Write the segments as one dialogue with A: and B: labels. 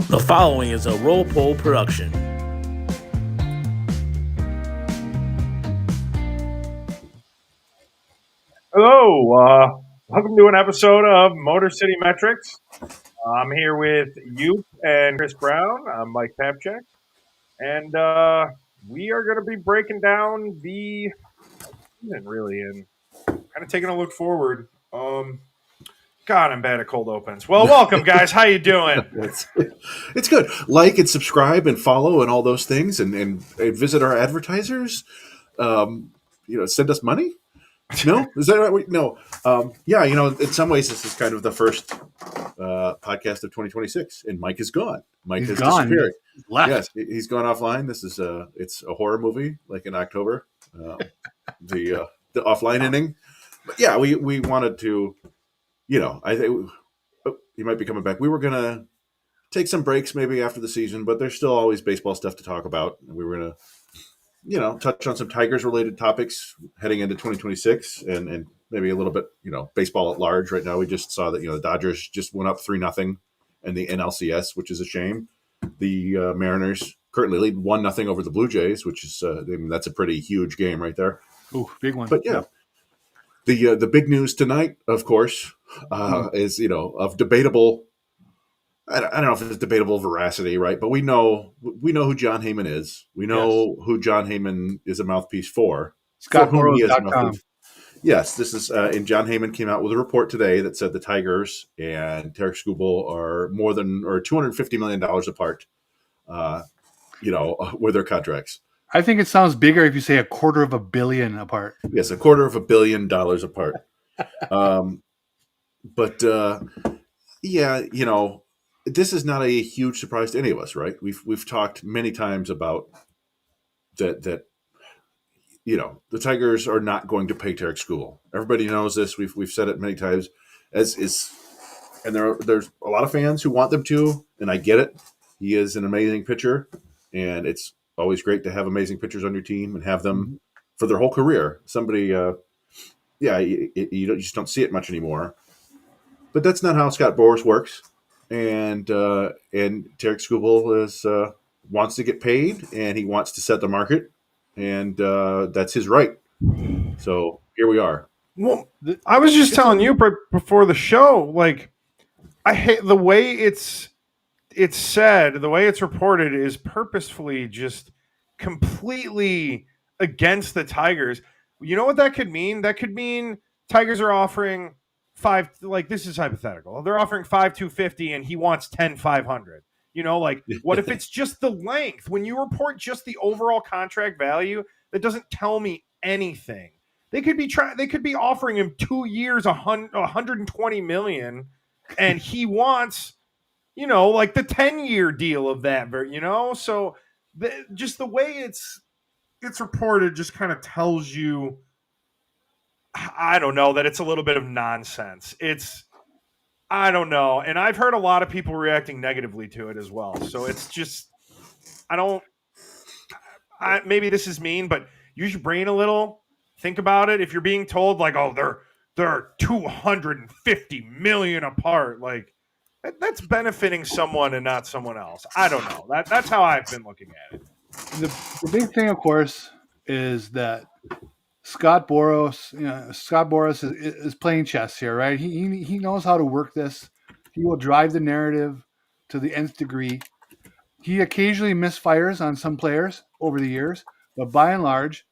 A: The following is a Roll Poll production.
B: Hello, welcome to an episode of Motor City Metrics. I'm here with you and Chris Brown. I'm Mike Papchak, and we are going to be breaking down the season, really, and kind of taking a look forward. God, I'm bad at cold opens. Well, welcome, guys. How you doing?
C: It's good. Like and subscribe and follow and all those things, and visit our advertisers. Send us money. No, is that right? No. Yeah, in some ways, this is kind of the first podcast of 2026, and Mike is gone. Mike has disappeared.
D: He's left.
C: Yes, he's gone offline. This is it's a horror movie, like in October, the offline inning. But yeah, we wanted to, I think he might be coming back. We were gonna take some breaks maybe after the season, but there's still always baseball stuff to talk about. And we were going to, touch on some Tigers related topics heading into 2026 and maybe a little bit, baseball at large. Right now, we just saw that, the Dodgers just went up 3-0 in the NLCS, which is a shame. The Mariners currently lead 1-0 over the Blue Jays, which is, that's a pretty huge game right there.
D: Ooh, big one.
C: But yeah. The big news tonight, of course, is, of debatable I don't know if it's debatable veracity, right? But we know who John Heyman is. We know who John Heyman is a mouthpiece for.
D: ScottBorrows.com.
C: Yes, this is, and John Heyman came out with a report today that said the Tigers and Tarik Skubal are more than or $250 million apart. With their contracts.
D: I think it sounds bigger if you say $250 million apart.
C: Yes, $250 million apart. This is not a huge surprise to any of us, right? We've talked many times about that the Tigers are not going to pay Tarik Skubal. Everybody knows this. We've said it many times. And there's a lot of fans who want them to, and I get it. He is an amazing pitcher, and it's always great to have amazing pitchers on your team and have them for their whole career. Somebody, you just don't see it much anymore. But that's not how Scott Boras works. And Tarik Skubal wants to get paid, and he wants to set the market, and that's his right. So here we are.
B: Well, I was just telling you before the show, like, I hate the way it's said, the way it's reported is purposefully just completely against the Tigers. You know what that could mean? That could mean Tigers are offering this is hypothetical. They're offering 5,250 and he wants 10,500. What if it's just the length? When you report just the overall contract value, that doesn't tell me anything. They could be offering him 2 years, 120 million, and he wants, the 10-year deal of that, So just the way it's reported just kind of tells you, I don't know, that it's a little bit of nonsense. I don't know. And I've heard a lot of people reacting negatively to it as well. So it's just, maybe this is mean, but use your brain a little. Think about it. If you're being told they're 250 million apart, that's benefiting someone and not someone else. I don't know. That's how I've been looking at it.
D: The big thing, of course, is that Scott Boras is playing chess here, right? He knows how to work this. He will drive the narrative to the nth degree. He occasionally misfires on some players over the years, but by and large,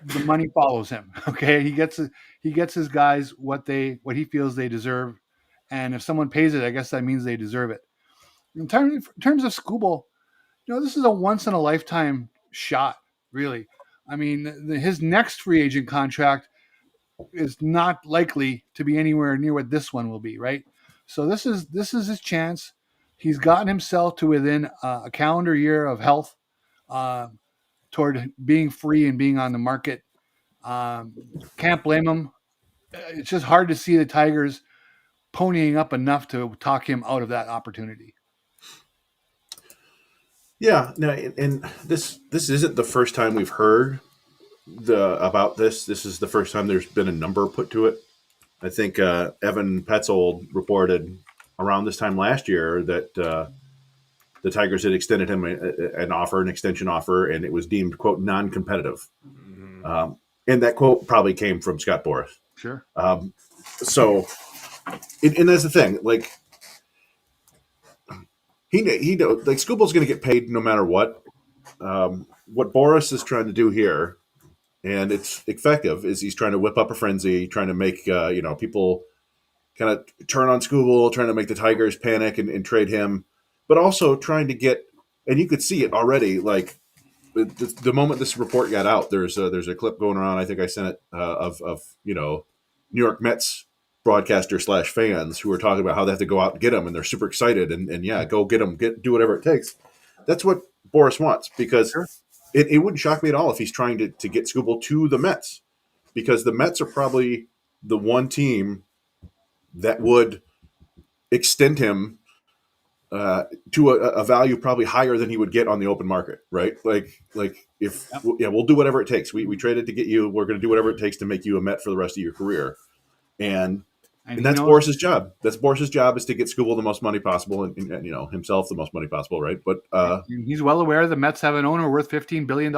D: the money follows him. Okay, he gets his guys what he feels they deserve, and if someone pays it, I guess that means they deserve it. In terms of Skubal, this is a once in a lifetime shot, really. I mean, his next free agent contract is not likely to be anywhere near what this one will be, right? So this is his chance. He's gotten himself to within a calendar year of health toward being free and being on the market. Can't blame him. It's just hard to see the Tigers ponying up enough to talk him out of that opportunity.
C: Yeah, no, and this isn't the first time we've heard about this. This is the first time there's been a number put to it. I think Evan Petzold reported around this time last year that the Tigers had extended him an extension offer, and it was deemed, quote, non-competitive. And that quote probably came from Scott Boras.
D: Sure.
C: So, and that's the thing. Like, he like Skubal's going to get paid no matter what. What Boras is trying to do here, and it's effective, is he's trying to whip up a frenzy, trying to make people kind of turn on Skubal, trying to make the Tigers panic and trade him, but also trying to get. And you could see it already, like. The moment this report got out, there's a clip going around. I think I sent it of New York Mets broadcaster / fans who are talking about how they have to go out and get him, and they're super excited and go get him, do whatever it takes. That's what Boras wants, because
D: Sure.
C: it wouldn't shock me at all if he's trying to get Skubal to the Mets, because the Mets are probably the one team that would extend him to a value probably higher than he would get on the open market, right? Like if we'll do whatever it takes. We traded to get you. We're going to do whatever it takes to make you a Met for the rest of your career, and that's Boris's job. That's Boris's job, is to get Skubal the most money possible, and himself the most money possible, right? But
D: he's well aware the Mets have an owner worth $15 billion.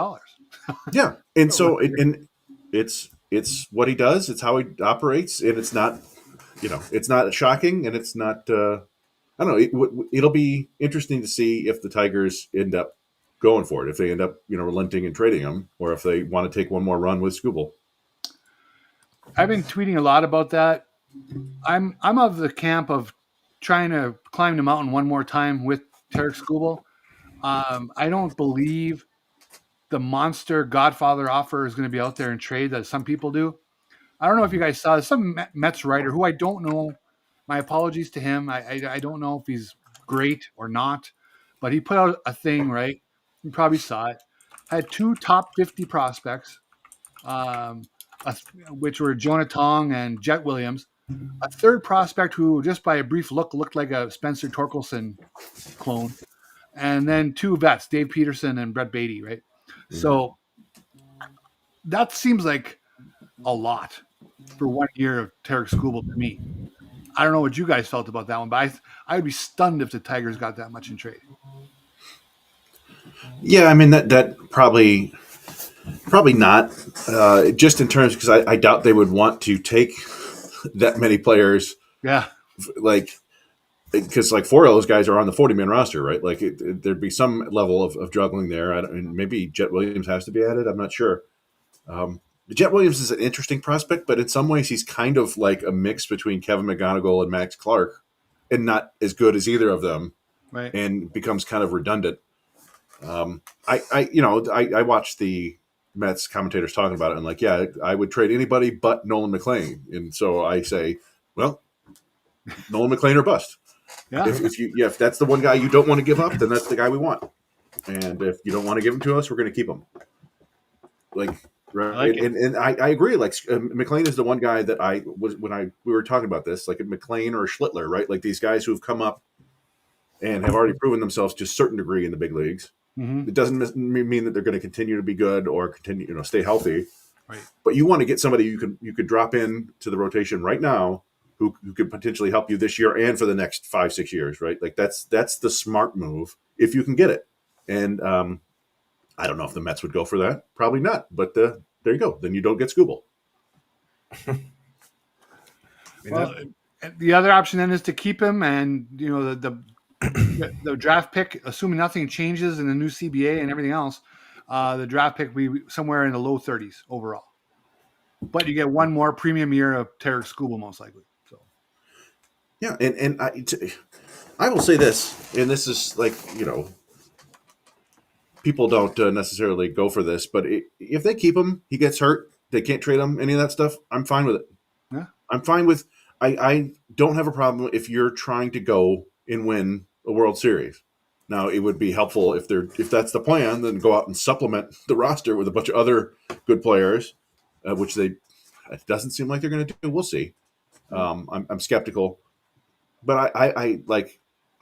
C: Yeah, and so it's what he does. It's how he operates, and it's not shocking, and it's not. I don't know. It'll be interesting to see if the Tigers end up going for it, if they end up, relenting and trading him, or if they want to take one more run with Skubal.
D: I've been tweeting a lot about that. I'm of the camp of trying to climb the mountain one more time with Tarik Skubal. I don't believe the monster Godfather offer is going to be out there in trade that some people do. I don't know if you guys saw some Mets writer who I don't know. My apologies to him. I don't know if he's great or not, but he put out a thing, right? You probably saw it. Had 2 top 50 prospects, which were Jonah Tong and Jet Williams. A third prospect who, just by a brief look, looked like a Spencer Torkelson clone. And then 2 vets, Dave Peterson and Brett Beatty, right? Mm-hmm. So that seems like a lot for 1 year of Tarik Skubal to me. I don't know what you guys felt about that one, but I would be stunned if the Tigers got that much in trade.
C: Yeah, I mean that probably not. Just in terms, because I doubt they would want to take that many players.
D: Yeah,
C: because 4 of those guys are on the 40-man roster, right? Like there'd be some level of juggling there. Maybe Jet Williams has to be added. I'm not sure. Jet Williams is an interesting prospect, but in some ways he's kind of like a mix between Kevin McGonigal and Max Clark, and not as good as either of them,
D: right?
C: And becomes kind of redundant. I watched the Mets commentators talking about it, and I would trade anybody but Nolan McLean, and so I say, well, Nolan McLean or bust.
D: Yeah.
C: If that's the one guy you don't want to give up, then that's the guy we want. And if you don't want to give him to us, we're going to keep him. Right, and I agree. McLean is the one guy that we were talking about this, like McLean or Schlittler, right? Like these guys who have come up and have already proven themselves to a certain degree in the big leagues. Mm-hmm. It doesn't mean that they're going to continue to be good or continue, stay healthy.
D: Right.
C: But you want to get somebody you could drop in to the rotation right now who could potentially help you this year and for the next 5-6 years, right? Like that's the smart move if you can get it. And I don't know if the Mets would go for that. Probably not. But there you go. Then you don't get Skubal.
D: Well, the other option then is to keep him, and the draft pick, assuming nothing changes in the new CBA and everything else, the draft pick will be somewhere in the low 30s overall. But you get one more premium year of Tarik Skubal most likely. So,
C: yeah, and I will say this, and this is people don't necessarily go for this, but if they keep him, he gets hurt, they can't trade him, any of that stuff, I'm fine with it.
D: Yeah.
C: I'm fine with I don't have a problem if you're trying to go and win a World Series. Now, it would be helpful if that's the plan, then go out and supplement the roster with a bunch of other good players, which it doesn't seem like they're going to do. We'll see. I'm skeptical, but I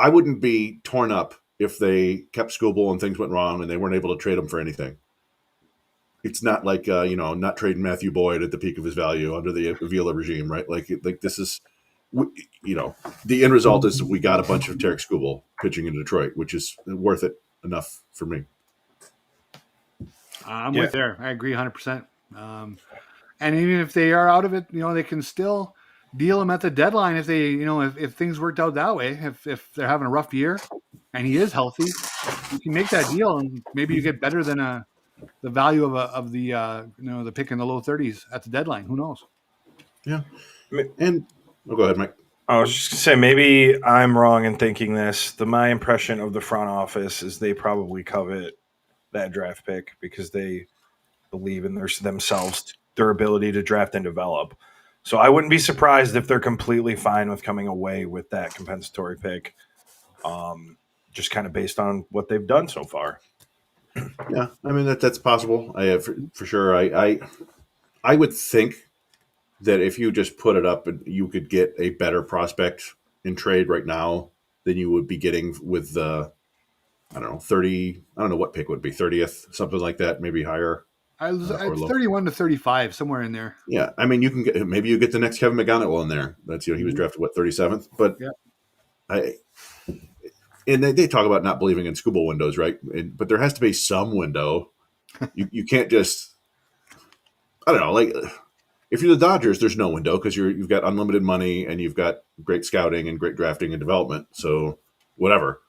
C: wouldn't be torn up if they kept Skubal and things went wrong and they weren't able to trade him for anything. It's not like not trading Matthew Boyd at the peak of his value under the Avila regime, right? Like this is, the end result is we got a bunch of Tarik Skubal, pitching in Detroit, which is worth it enough for me.
D: I'm with there. I agree 100%. And even if they are out of it, they can still deal him at the deadline if they, if things worked out that way. If they're having a rough year and he is healthy, you can make that deal, and maybe you get better than the value of the the pick in the low 30s at the deadline. Who knows?
C: Yeah, and go ahead, Mike.
B: I was just going to say, maybe I'm wrong in thinking this. My impression of the front office is they probably covet that draft pick because they believe in themselves, their ability to draft and develop. So I wouldn't be surprised if they're completely fine with coming away with that compensatory pick, just kind of based on what they've done so far.
C: Yeah, I mean that's possible. For sure. I would think that if you just put it up, you could get a better prospect in trade right now than you would be getting with the, 30. I don't know what pick would be 30th, something like that, maybe higher.
D: It's 31 to 35, somewhere in there.
C: Yeah, I mean, maybe you get the next Kevin McGonigal in there. That's he was drafted 37th, but
D: yeah.
C: And they talk about not believing in Skubal windows, right? But there has to be some window. You can't just, I don't know, like if you're the Dodgers, there's no window because you've got unlimited money and you've got great scouting and great drafting and development. So whatever.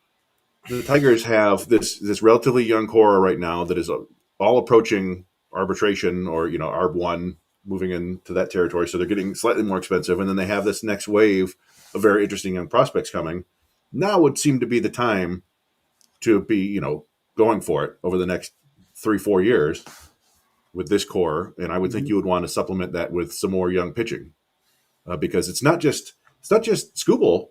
C: The Tigers have this relatively young core right now that is all approaching arbitration or ARB1, moving into that territory. So they're getting slightly more expensive, and then they have this next wave of very interesting young prospects coming. Now would seem to be the time to be going for it over the next 3-4 years with this core, and I would think you would want to supplement that with some more young pitching because it's not just Skubal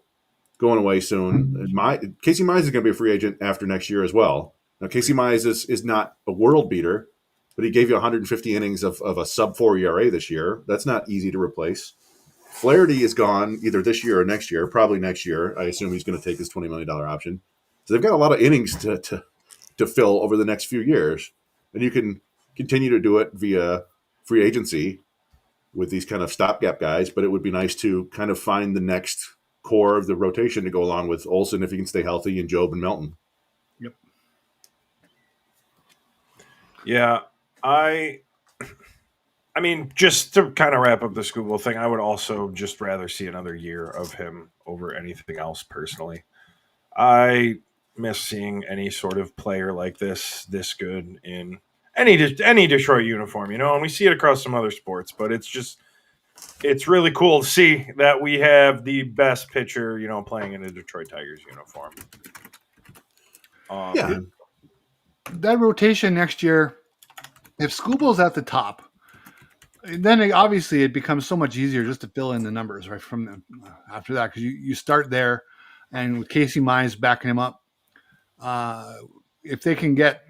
C: going away soon. Casey Mize is going to be a free agent after next year as well. Now Casey Mize is not a world beater, but he gave you 150 innings of a sub-4 ERA this year. That's not easy to replace. Flaherty is gone either this year or next year, probably next year. I assume he's going to take his $20 million option. So they've got a lot of innings to fill over the next few years, and you can continue to do it via free agency with these kind of stopgap guys, but it would be nice to kind of find the next core of the rotation to go along with Olsen if he can stay healthy, and Job and Melton.
D: Yep.
B: Yeah, I mean, just to kind of wrap up the Skubal thing, I would also just rather see another year of him over anything else personally. I miss seeing any sort of player like this good in any Detroit uniform, and we see it across some other sports, but it's really cool to see that we have the best pitcher, playing in a Detroit Tigers uniform.
C: Yeah.
D: That rotation next year, if Skubal's at the top, then obviously it becomes so much easier just to fill in the numbers right from after that, because you start there, and with Casey Mize backing him up, if they can get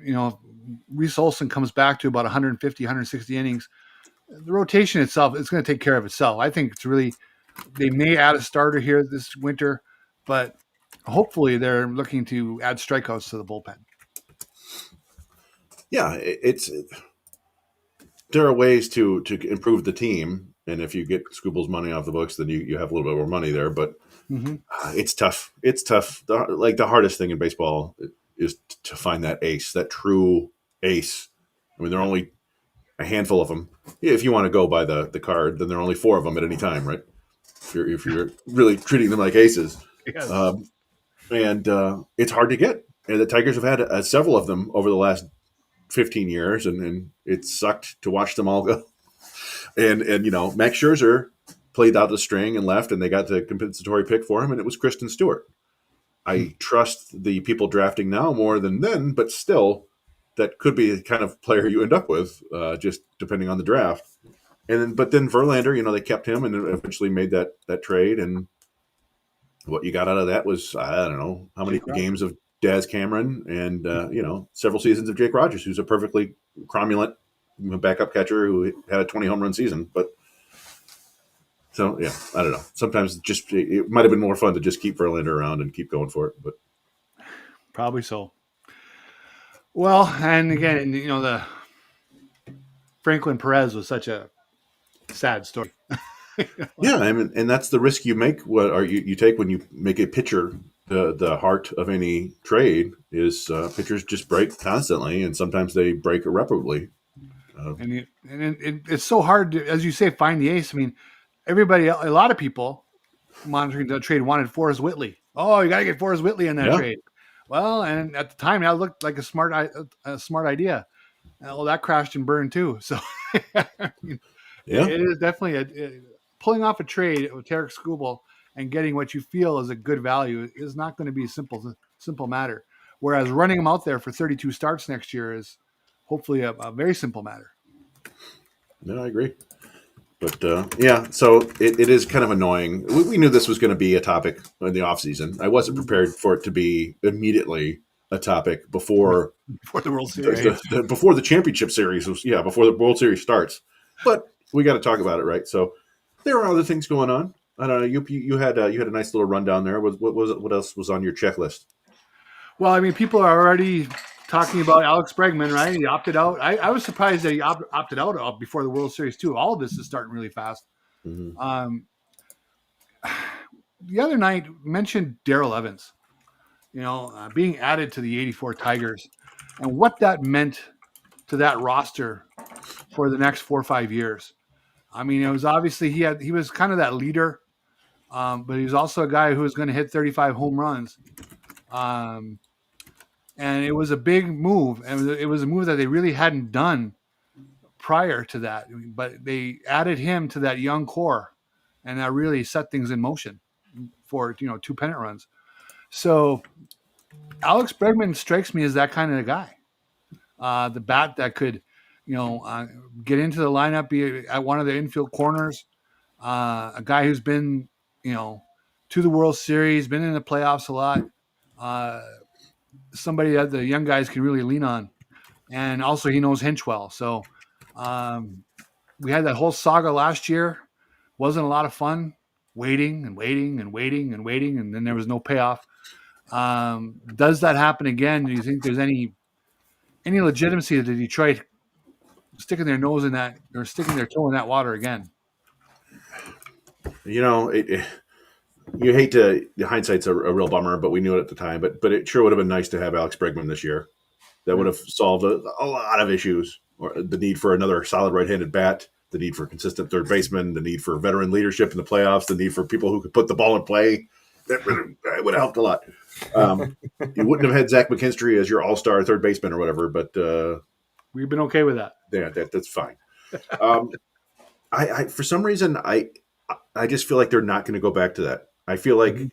D: Reese Olson comes back to about 150, 160 innings, the rotation itself is going to take care of itself. I think it's really, they may add a starter here this winter, but hopefully they're looking to add strikeouts to the bullpen.
C: Yeah, there are ways to improve the team, and if you get Skubal's money off the books, then you have a little bit more money there. But it's tough. It's tough. The hardest thing in baseball is to find that ace, that true ace. I mean, there are only a handful of them. If you want to go by the card, then there are only 4 of them at any time, right? If you're really treating them like aces.
D: Yes.
C: And it's hard to get. And the Tigers have had several of them over the last 15 years, and it sucked to watch them all go. And Max Scherzer played out the string and left, and they got the compensatory pick for him, and it was Kristen Stewart. I trust the people drafting now more than then, but still, that could be the kind of player you end up with, just depending on the draft. But then Verlander, they kept him and eventually made that trade, and what you got out of that was, I don't know how many games of Daz Cameron and several seasons of Jake Rogers, who's a perfectly cromulent backup catcher who had a 20 home run season. But so yeah, I don't know. Sometimes it might have been more fun to just keep Verlander around and keep going for it. But
D: probably so. Well, and again, the Franklin Perez was such a sad story.
C: Yeah, I mean, and that's the risk you make. You take when you make a pitcher the heart of any trade is pitchers just break constantly, and sometimes they break irreparably.
D: It's so hard to, as you say, find the ace. I mean, a lot of people monitoring the trade wanted Forrest Whitley. Oh, you got to get Forrest Whitley in that trade. Well, and at the time, that looked like a smart idea. Well, that crashed and burned too. So, it is definitely pulling off a trade with Tarik Skubal and getting what you feel is a good value is not going to be a simple matter. Whereas running him out there for 32 starts next year is hopefully a very simple matter.
C: No, I agree. But so it is kind of annoying. We knew this was going to be a topic in the offseason. I wasn't prepared for it to be immediately a topic before
D: the World Series,
C: before the championship series was, before the World Series starts. But we got to talk about it, right? So there are other things going on. I don't know. You had a nice little rundown there. What else was on your checklist?
D: Well, I mean, people are already talking about Alex Bregman, right? He opted out. I was surprised that he opted out before the World Series too. All of this is starting really fast. Mm-hmm. The other night mentioned Darrell Evans, being added to the '84 Tigers, and what that meant to that roster for the next 4 or 5 years. I mean, it was obviously he was kind of that leader, but he was also a guy who was going to hit 35 home runs. And it was a big move, and it was a move that they really hadn't done prior to that. But they added him to that young core, and that really set things in motion for 2 pennant runs. So Alex Bregman strikes me as that kind of a guy, the bat that could, get into the lineup, be at one of the infield corners, a guy who's been, to the World Series, been in the playoffs a lot. Somebody that the young guys can really lean on, and also he knows Hinch well. So we had that whole saga last year. Wasn't a lot of fun, waiting, and then there was no payoff. Does that happen again? Do you think there's any legitimacy to Detroit sticking their nose in that, or sticking their toe in that water again?
C: You hate to. Hindsight's a real bummer, but we knew it at the time. But it sure would have been nice to have Alex Bregman this year. That would have solved a lot of issues. Or the need for another solid right-handed bat, the need for consistent third baseman, the need for veteran leadership in the playoffs, the need for people who could put the ball in play. That would have helped a lot. You wouldn't have had Zach McKinstry as your all-star third baseman or whatever, but
D: we've been okay with that.
C: Yeah, that's fine. I for some reason I just feel like they're not going to go back to that. I feel like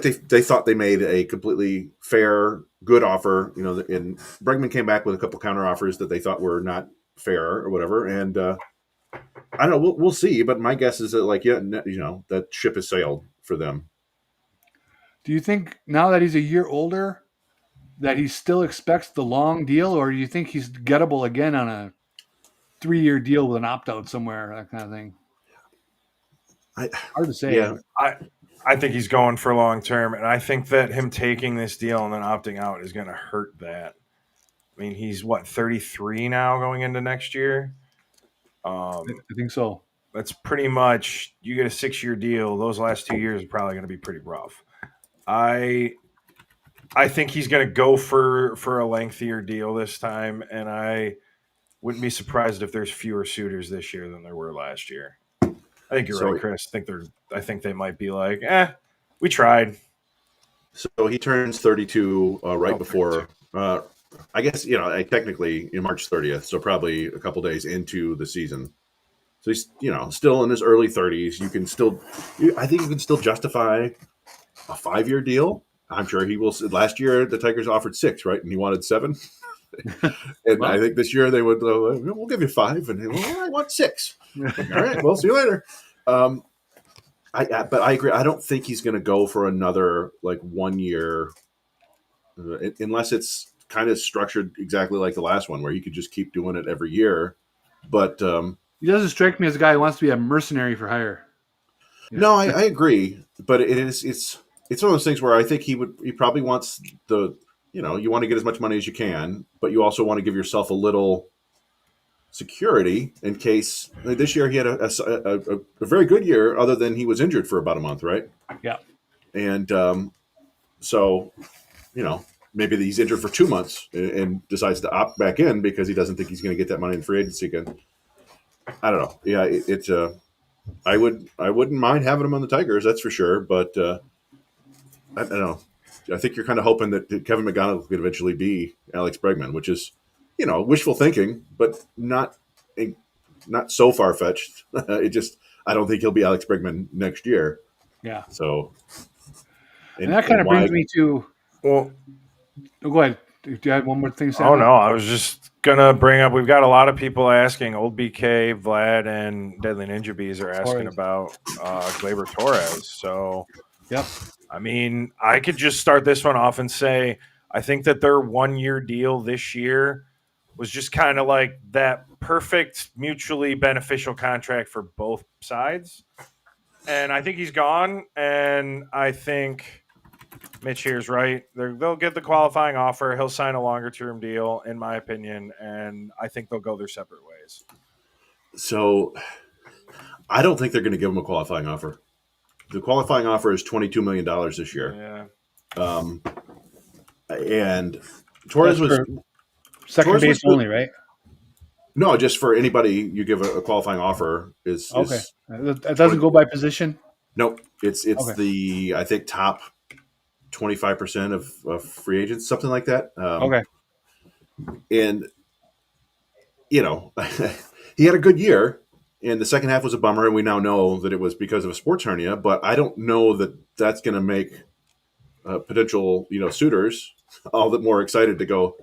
C: they thought they made a completely fair, good offer. And Bregman came back with a couple counter offers that they thought were not fair or whatever. And I don't know. We'll see. But my guess is that that ship has sailed for them.
D: Do you think now that he's a year older that he still expects the long deal, or do you think he's gettable again on a 3-year deal with an opt-out somewhere, that kind of thing? Hard to say.
B: Yeah, I think he's going for long term, and I think that him taking this deal and then opting out is going to hurt that. I mean, he's 33 now going into next year.
D: I think so.
B: That's pretty much, you get a 6-year deal. Those last 2 years are probably going to be pretty rough. I think he's going to go for a lengthier deal this time, and I wouldn't be surprised if there's fewer suitors this year than there were last year. I think you're right, Chris. I think they might be like, we tried.
C: So he turns 32 before. I guess technically in March 30th, so probably a couple days into the season. So he's still in his early 30s. I think you can still justify a 5-year deal. I'm sure he will. Last year the Tigers offered 6, right, and he wanted 7. And I think this year they would, we'll give you 5, and I want 6. All right, well, see you later. But I agree. I don't think he's going to go for another 1 year, unless it's kind of structured exactly like the last one, where you could just keep doing it every year. But
D: he doesn't strike me as a guy who wants to be a mercenary for hire.
C: No, I agree, but it's one of those things where I think he probably wants you want to get as much money as you can, but you also want to give yourself a little security in case. This year he had a very good year, other than he was injured for about a month, right?
D: Yeah.
C: And so, maybe he's injured for 2 months and decides to opt back in because he doesn't think he's going to get that money in free agency again. I don't know. Yeah, I wouldn't mind having him on the Tigers, that's for sure. But I don't know. I think you're kind of hoping that Kevin McGonigal could eventually be Alex Bregman, which is, wishful thinking, but not so far fetched. I don't think he'll be Alex Bregman next year.
D: Yeah.
C: So,
D: and that kind of brings me to.
B: Well,
D: go ahead. Do you have one more thing, Sam?
B: Oh no, I was just gonna bring up. We've got a lot of people asking. Old BK, Vlad, and Deadly Ninja Bees are asking about Gleyber Torres. So,
D: yep.
B: I mean, I could just start this one off and say I think that their 1-year deal this year was just kind of like that perfect, mutually beneficial contract for both sides. And I think he's gone. And I think Mitch here's right. They'll get the qualifying offer. He'll sign a longer-term deal, in my opinion, and I think they'll go their separate ways.
C: So I don't think they're going to give him a qualifying offer. The qualifying offer is $22 million this year.
B: Yeah.
C: And Torres was
D: second base only, right?
C: No, just for anybody you give a qualifying offer is
D: okay. It doesn't go by position.
C: Nope. It's okay. The I think top 25% of free agents, something like that.
D: Okay.
C: And he had a good year, and the second half was a bummer, and we now know that it was because of a sports hernia. But I don't know that that's going to make potential suitors all that more excited to go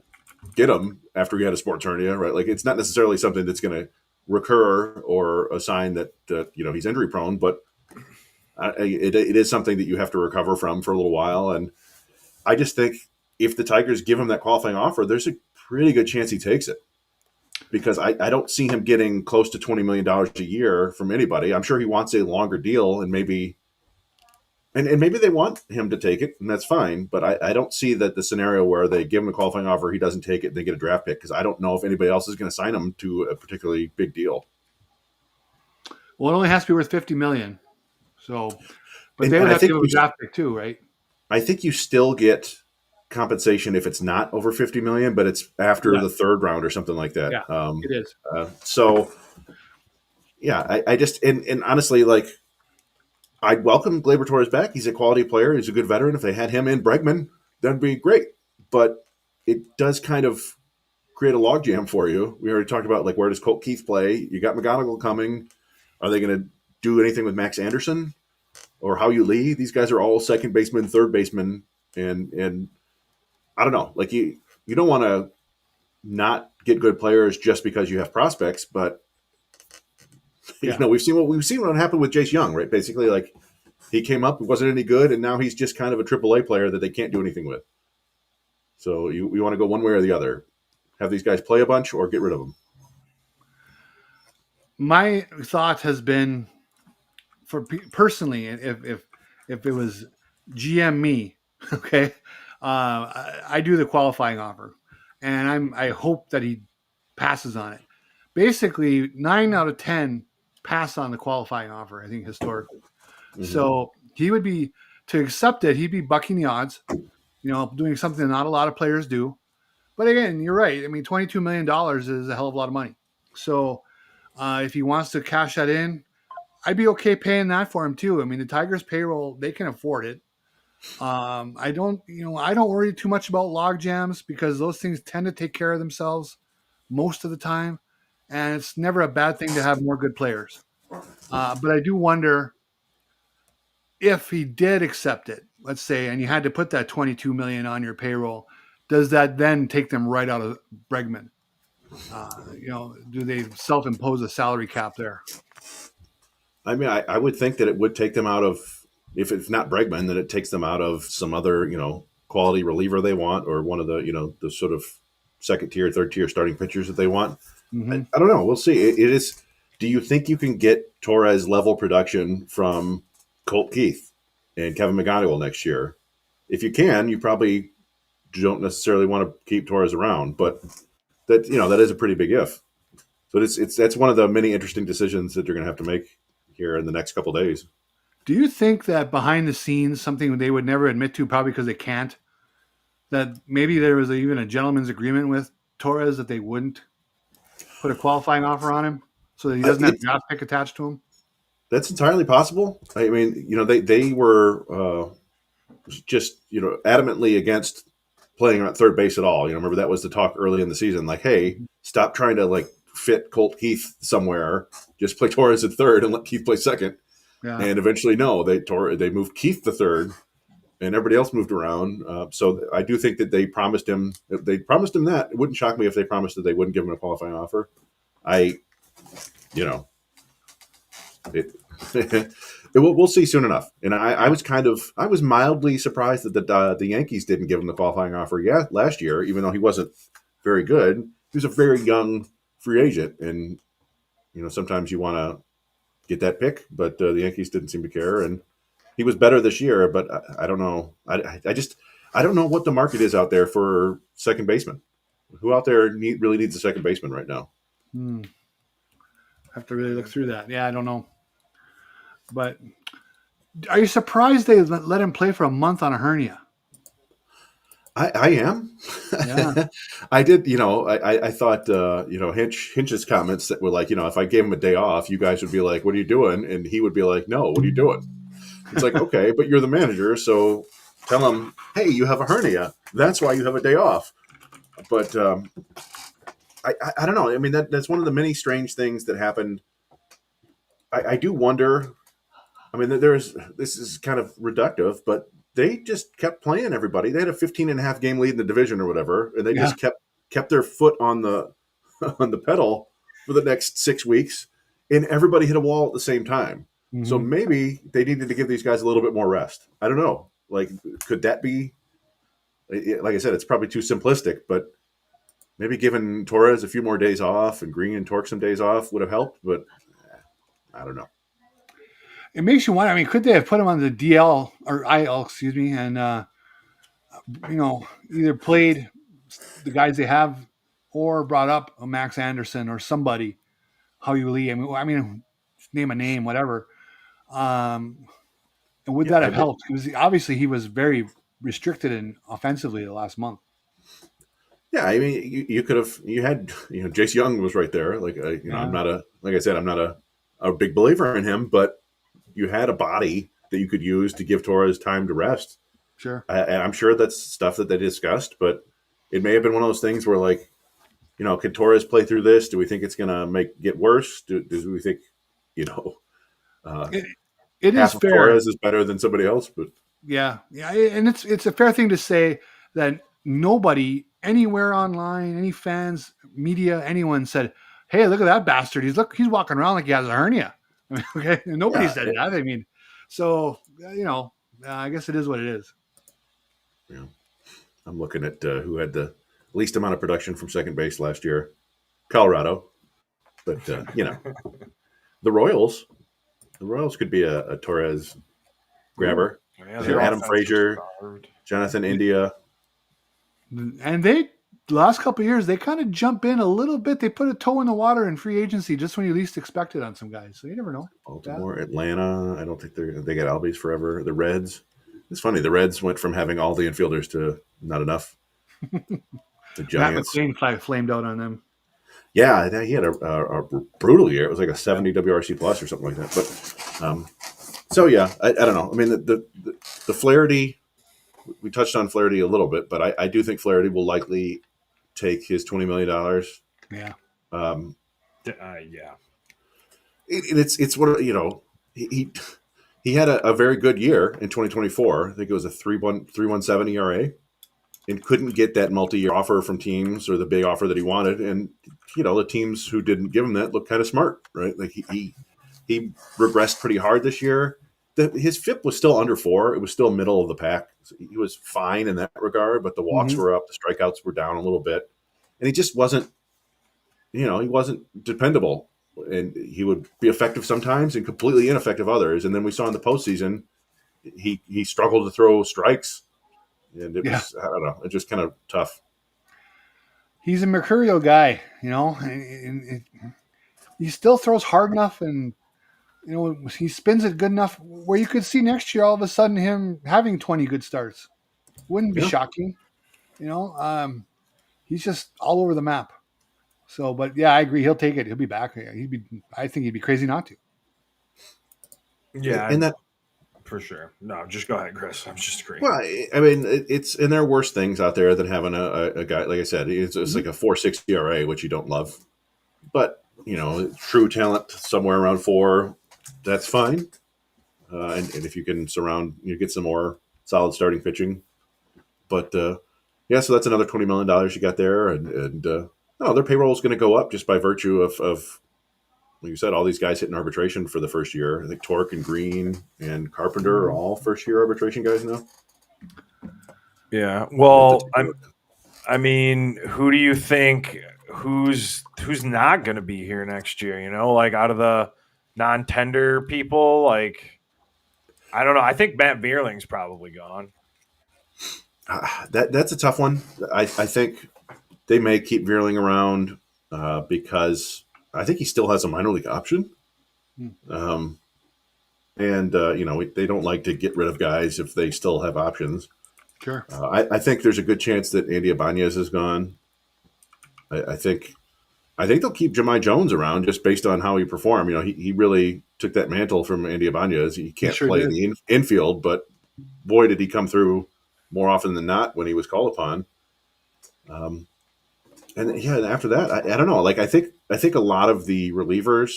C: get him after he had a sports hernia, right? Like, it's not necessarily something that's going to recur or a sign that he's injury prone, but it is something that you have to recover from for a little while. And I just think if the Tigers give him that qualifying offer, there's a pretty good chance he takes it, because I don't see him getting close to $20 million a year from anybody. I'm sure he wants a longer deal, and maybe they want him to take it, and that's fine. But I don't see that the scenario where they give him a qualifying offer, he doesn't take it, and they get a draft pick, because I don't know if anybody else is going to sign him to a particularly big deal.
D: Well, it only has to be worth $50 million. So, but they would have to give him a draft pick too, right?
C: I think you still get compensation if it's not over $50 million, but it's after the third round or something like that.
D: Yeah, it is.
C: So, yeah, I just and honestly, like, I'd welcome Gleyber Torres back. He's a quality player. He's a good veteran. If they had him in Bregman, that'd be great. But it does kind of create a logjam for you. We already talked about, like, where does Colt Keith play? You got McGonigal coming. Are they going to do anything with Max Anderson or Hao Yu Lee? These guys are all second baseman, third baseman, and I don't know. Like, you don't want to not get good players just because you have prospects, but we've seen what happened with Jace Young, right? Basically, like, he came up, wasn't any good, and now he's just kind of a AAA player that they can't do anything with. So you want to go one way or the other. Have these guys play a bunch or get rid of them.
D: My thought has been, for personally, if it was GM me, okay, I do the qualifying offer, and I hope that he passes on it. Basically, 9 out of 10 pass on the qualifying offer, I think, historically. Mm-hmm. So he would be, to accept it, he'd be bucking the odds, doing something not a lot of players do. But again, you're right. I mean, $22 million is a hell of a lot of money. So if he wants to cash that in, I'd be okay paying that for him too. I mean, the Tigers payroll, they can afford it. I don't worry too much about log jams, because those things tend to take care of themselves most of the time. And it's never a bad thing to have more good players. But I do wonder if he did accept it, let's say, and you had to put that $22 million on your payroll, does that then take them right out of Bregman? Do they self-impose a salary cap there?
C: I mean, I would think that it would take them out of, if it's not Bregman, then it takes them out of some other, quality reliever they want, or one of the, the sort of second tier, third tier starting pitchers that they want. Mm-hmm. I don't know. We'll see. It is. Do you think you can get Torres level production from Colt Keith and Kevin McGonigal next year? If you can, you probably don't necessarily want to keep Torres around, but that is a pretty big if. So that's one of the many interesting decisions that you're going to have to make here in the next couple of days.
D: Do you think that behind the scenes, something they would never admit to, probably because they can't, that maybe there was even a gentleman's agreement with Torres that they wouldn't put a qualifying offer on him so that he doesn't have
C: It,
D: draft pick attached to him?
C: that's entirely possible. I mean, they were just adamantly against playing at third base at all. Remember that was the talk early in the season. Like, hey, stop trying to like fit Colt Keith somewhere. Just play Torres at third and let Keith play second.
D: Yeah.
C: And eventually, no, they moved Keith to third, and everybody else moved around. So I do think that they promised him. They promised him that. It wouldn't shock me if they promised that they wouldn't give him a qualifying offer. We'll see soon enough. And I was mildly surprised that the Yankees didn't give him the qualifying offer last year, even though he wasn't very good. He was a very young free agent, and sometimes you want to get that pick, but the Yankees didn't seem to care, and he was better this year. But I don't know. I don't know what the market is out there for second baseman. Who out there really needs a second baseman right now?
D: I have to really look through that. Yeah, I don't know. But are you surprised they let him play for a month on a hernia?
C: I am.
D: Yeah.
C: I did. I thought, Hinch's comments that were like, if I gave him a day off, you guys would be like, what are you doing? And he would be like, no, what are you doing? It's like, okay, but you're the manager. So tell him, hey, you have a hernia. That's why you have a day off. But I don't know. I mean, that's one of the many strange things that happened. I do wonder. I mean, this is kind of reductive, but they just kept playing everybody. They had a 15.5 game lead in the division or whatever, and they just kept their foot on the on the pedal for the next 6 weeks, and everybody hit a wall at the same time. Mm-hmm. So maybe they needed to give these guys a little bit more rest. I don't know. Like, could that be? Like I said, it's probably too simplistic, but maybe giving Torres a few more days off and Green and Torque some days off would have helped. But I don't know.
D: It makes you wonder. I mean, could they have put him on the DL or IL, excuse me, and either played the guys they have or brought up a Max Anderson or somebody, Howie Lee? I mean, name a name, whatever. And would that have helped? Because obviously he was very restricted in offensively the last month.
C: Yeah, I mean, you could have. You had, Jace Young was right there. Like, I'm not a big believer in him, but you had a body that you could use to give Torres time to rest.
D: Sure.
C: And I'm sure that's stuff that they discussed, but it may have been one of those things where, like, can Torres play through this? Do we think it's going to get worse? Do we think, it
D: is fair.
C: Torres is better than somebody else, but
D: yeah. And it's a fair thing to say that nobody anywhere online, any fans, media, anyone said, hey, look at that bastard. He's walking around like he has a hernia. Okay. And nobody said that. I mean, so, I guess it is what it is.
C: Yeah. I'm looking at who had the least amount of production from second base last year. Colorado. But, the Royals could be a Torres grabber.
B: Yeah,
C: Adam Frazier, Jonathan India.
D: And the last couple of years, they kind of jump in a little bit. They put a toe in the water in free agency just when you least expect it on some guys. So you never know.
C: Baltimore, Atlanta. I don't think they got Albies forever. The Reds. It's funny. The Reds went from having all the infielders to not enough. The Giants.
D: Matt McLean flamed out on them.
C: Yeah, he had a brutal year. It was like a 70 WRC plus or something like that. But so yeah, I don't know. I mean, the Flaherty. We touched on Flaherty a little bit, but I do think Flaherty will likely take his $20 million.
D: Yeah.
B: Yeah.
C: It's what he had a very good year in 2024. I think it was a 3.17 ERA, and couldn't get that multi-year offer from teams or the big offer that he wanted. And the teams who didn't give him that looked kind of smart, right? Like he regressed pretty hard this year. His FIP was still under 4. It was still middle of the pack. So he was fine in that regard, but the walks were up, the strikeouts were down a little bit, and he just wasn't. He wasn't dependable, and he would be effective sometimes and completely ineffective others. And then we saw in the postseason, he struggled to throw strikes, and it was, I don't know, it's just kind of tough.
D: He's a mercurial guy, and he still throws hard enough and he spins it good enough where you could see next year all of a sudden him having 20 good starts. Wouldn't be
C: Yeah.
D: shocking. He's just all over the map. So, but yeah, I agree. He'll take it. He'll be back. I think he'd be crazy not to.
B: Yeah,
C: And that,
B: for sure. No, just go ahead, Chris. I'm just agreeing.
C: well, I mean, it's, and there are worse things out there than having a guy, like I said, it's like a 4.6 ERA, which you don't love. But, true talent somewhere around 4, that's fine. And if you can get some more solid starting pitching. But, yeah, so that's another $20 million you got there. And no, their payroll is going to go up just by virtue of, like you said, all these guys hitting arbitration for the first year. I think Torque and Green and Carpenter are all first-year arbitration guys now.
B: Yeah. Well, I mean, who do you think who's not going to be here next year? Like out of the non-tender people, like I don't know. I think Matt Vierling's probably gone.
C: That's a tough one. I think they may keep Vierling around because I think he still has a minor league option. And they don't like to get rid of guys if they still have options.
D: Sure.
C: I think there's a good chance that Andy Ibanez is gone. I think they'll keep Jahmai Jones around just based on how he performed. He really took that mantle from Andy Ibanez. He can't play in the infield, but boy, did he come through more often than not when he was called upon. And after that, I don't know. Like I think a lot of the relievers,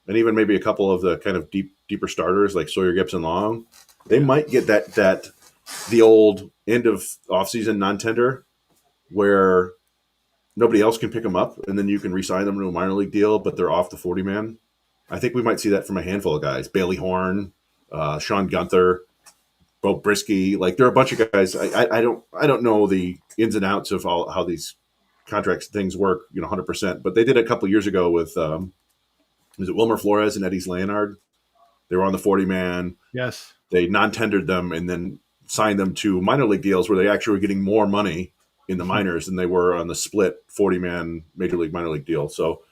C: and even maybe a couple of the kind of deeper starters like Sawyer Gibson Long, they might get the old end of offseason non-tender where nobody else can pick them up, and then you can re-sign them to a minor league deal, but they're off the 40-man. I think we might see that from a handful of guys: Bailey Horn, Sean Gunther, Bo Brisky. Like there are a bunch of guys. I don't know the ins and outs of how these contracts things work, 100%. But they did a couple years ago with was it Wilmer Flores and Eddie Leonard? They were on the 40-man.
D: Yes.
C: They non-tendered them and then signed them to minor league deals where they actually were getting more money in the minors than they were on the split 40-man major league minor league deal. So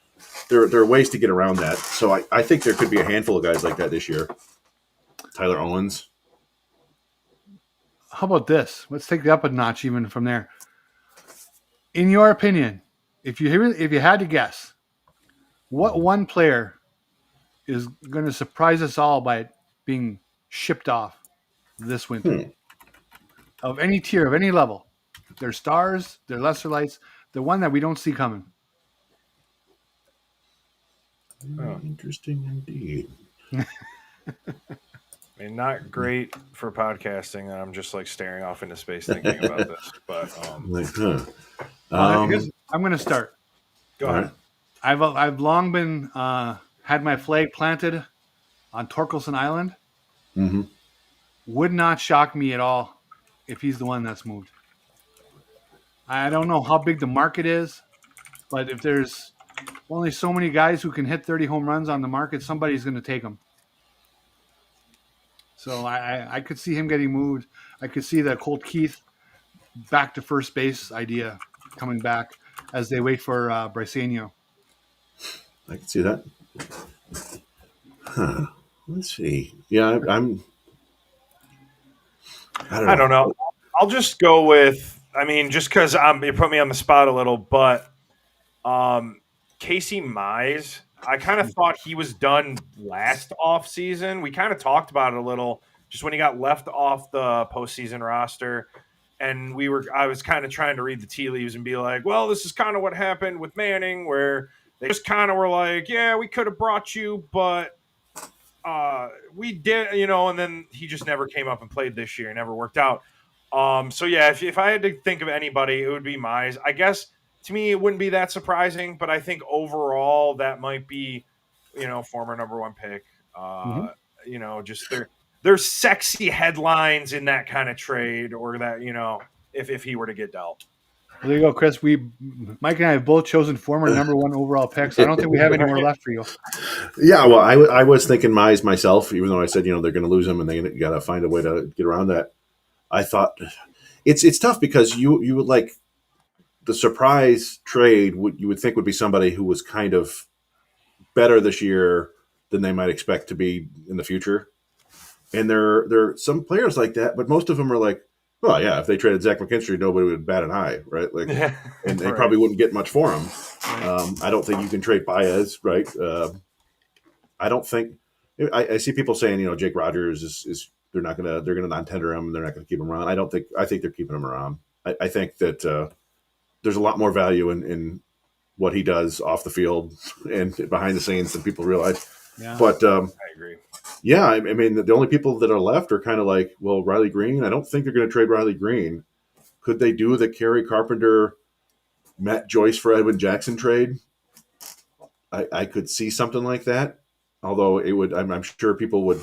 C: there are ways to get around that. So I think there could be a handful of guys like that this year. Tyler Owens.
D: How about this? Let's take it up a notch even from there. In your opinion, if you had to guess, what one player is going to surprise us all by being shipped off this winter? Of any tier, of any level. They're stars, they're lesser lights, the one that we don't see coming.
C: Oh, interesting indeed.
B: I mean, not great for podcasting. I'm just like staring off into space thinking about this. But
D: I'm going to start.
B: Go ahead.
D: I've long been had my flag planted on Torkelson Island.
C: Mm-hmm.
D: Would not shock me at all if he's the one that's moved. I don't know how big the market is, but if there's only so many guys who can hit 30 home runs on the market, somebody's going to take them. So I could see him getting moved. I could see the Colt Keith back to first base idea coming back as they wait for Brysanio.
C: I can see that. Huh. Let's see. Yeah, I don't know.
B: I'll just go with, I mean, just because you put me on the spot a little, but Casey Mize, I kind of thought he was done last offseason. We kind of talked about it a little just when he got left off the postseason roster. And I was kind of trying to read the tea leaves and be like, well, this is kind of what happened with Manning, where they just kind of were like, yeah, we could have brought you, but we did, and then he just never came up and played this year. It never worked out. So yeah, if I had to think of anybody, it would be Mize. I guess to me, it wouldn't be that surprising, but I think overall that might be, former number one pick. Just there's sexy headlines in that kind of trade, or that, if he were to get dealt.
D: Well, there you go, Chris. Mike and I have both chosen former number one overall picks. I don't think we have any more left for you.
C: Yeah, well, I was thinking Mize myself, even though I said, they're going to lose him and they got to find a way to get around that. I thought it's tough because you would like the surprise trade you would think would be somebody who was kind of better this year than they might expect to be in the future. And there are some players like that, but most of them are like, well, yeah, if they traded Zach McKinstry, nobody would bat an eye, right? Like, and they probably wouldn't get much for him. I don't think you can trade Baez, right? I don't think. I see people saying, Jake Rogers is they're gonna non-tender him, they're not gonna keep him around. I think they're keeping him around. I think that there's a lot more value in what he does off the field and behind the scenes than people realize.
D: Yeah.
C: But
B: I agree.
C: yeah, I mean, the only people that are left are kind of like, well, Riley Green. I don't think they're going to trade Riley Green. Could they do the Kerry Carpenter, Matt Joyce for Edwin Jackson trade? I could see something like that. Although it would, I'm sure people would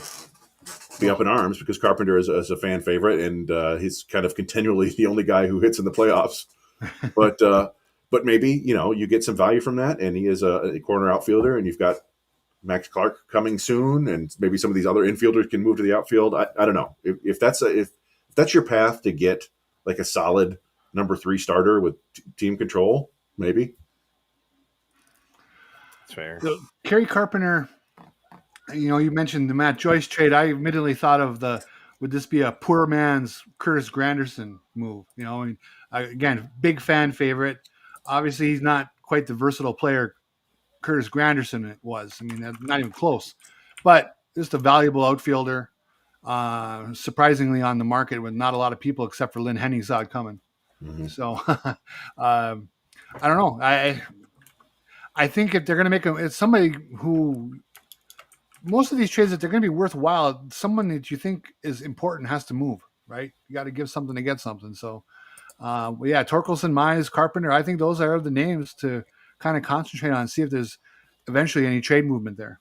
C: be up in arms because Carpenter is a fan favorite and he's kind of continually the only guy who hits in the playoffs. But maybe you get some value from that, and he is a corner outfielder, and you've got Max Clark coming soon, and maybe some of these other infielders can move to the outfield. I don't know if that's your path to get like a solid number 3 starter with team control. Maybe
B: That's fair.
D: So, Kerry Carpenter, you mentioned the Matt Joyce trade. I immediately thought of would this be a poor man's Curtis Granderson move? Again, big fan favorite. Obviously, he's not quite the versatile player Curtis Granderson was. I mean, not even close. But just a valuable outfielder, surprisingly on the market with not a lot of people except for Lynn Henning saw it coming. Mm-hmm. So I don't know. I think if they're going to make it's somebody who most of these trades, if they're going to be worthwhile, someone that you think is important has to move, right? You got to give something to get something. So, Torkelson, Mize, Carpenter, I think those are the names to kind of concentrate on and see if there's eventually any trade movement there.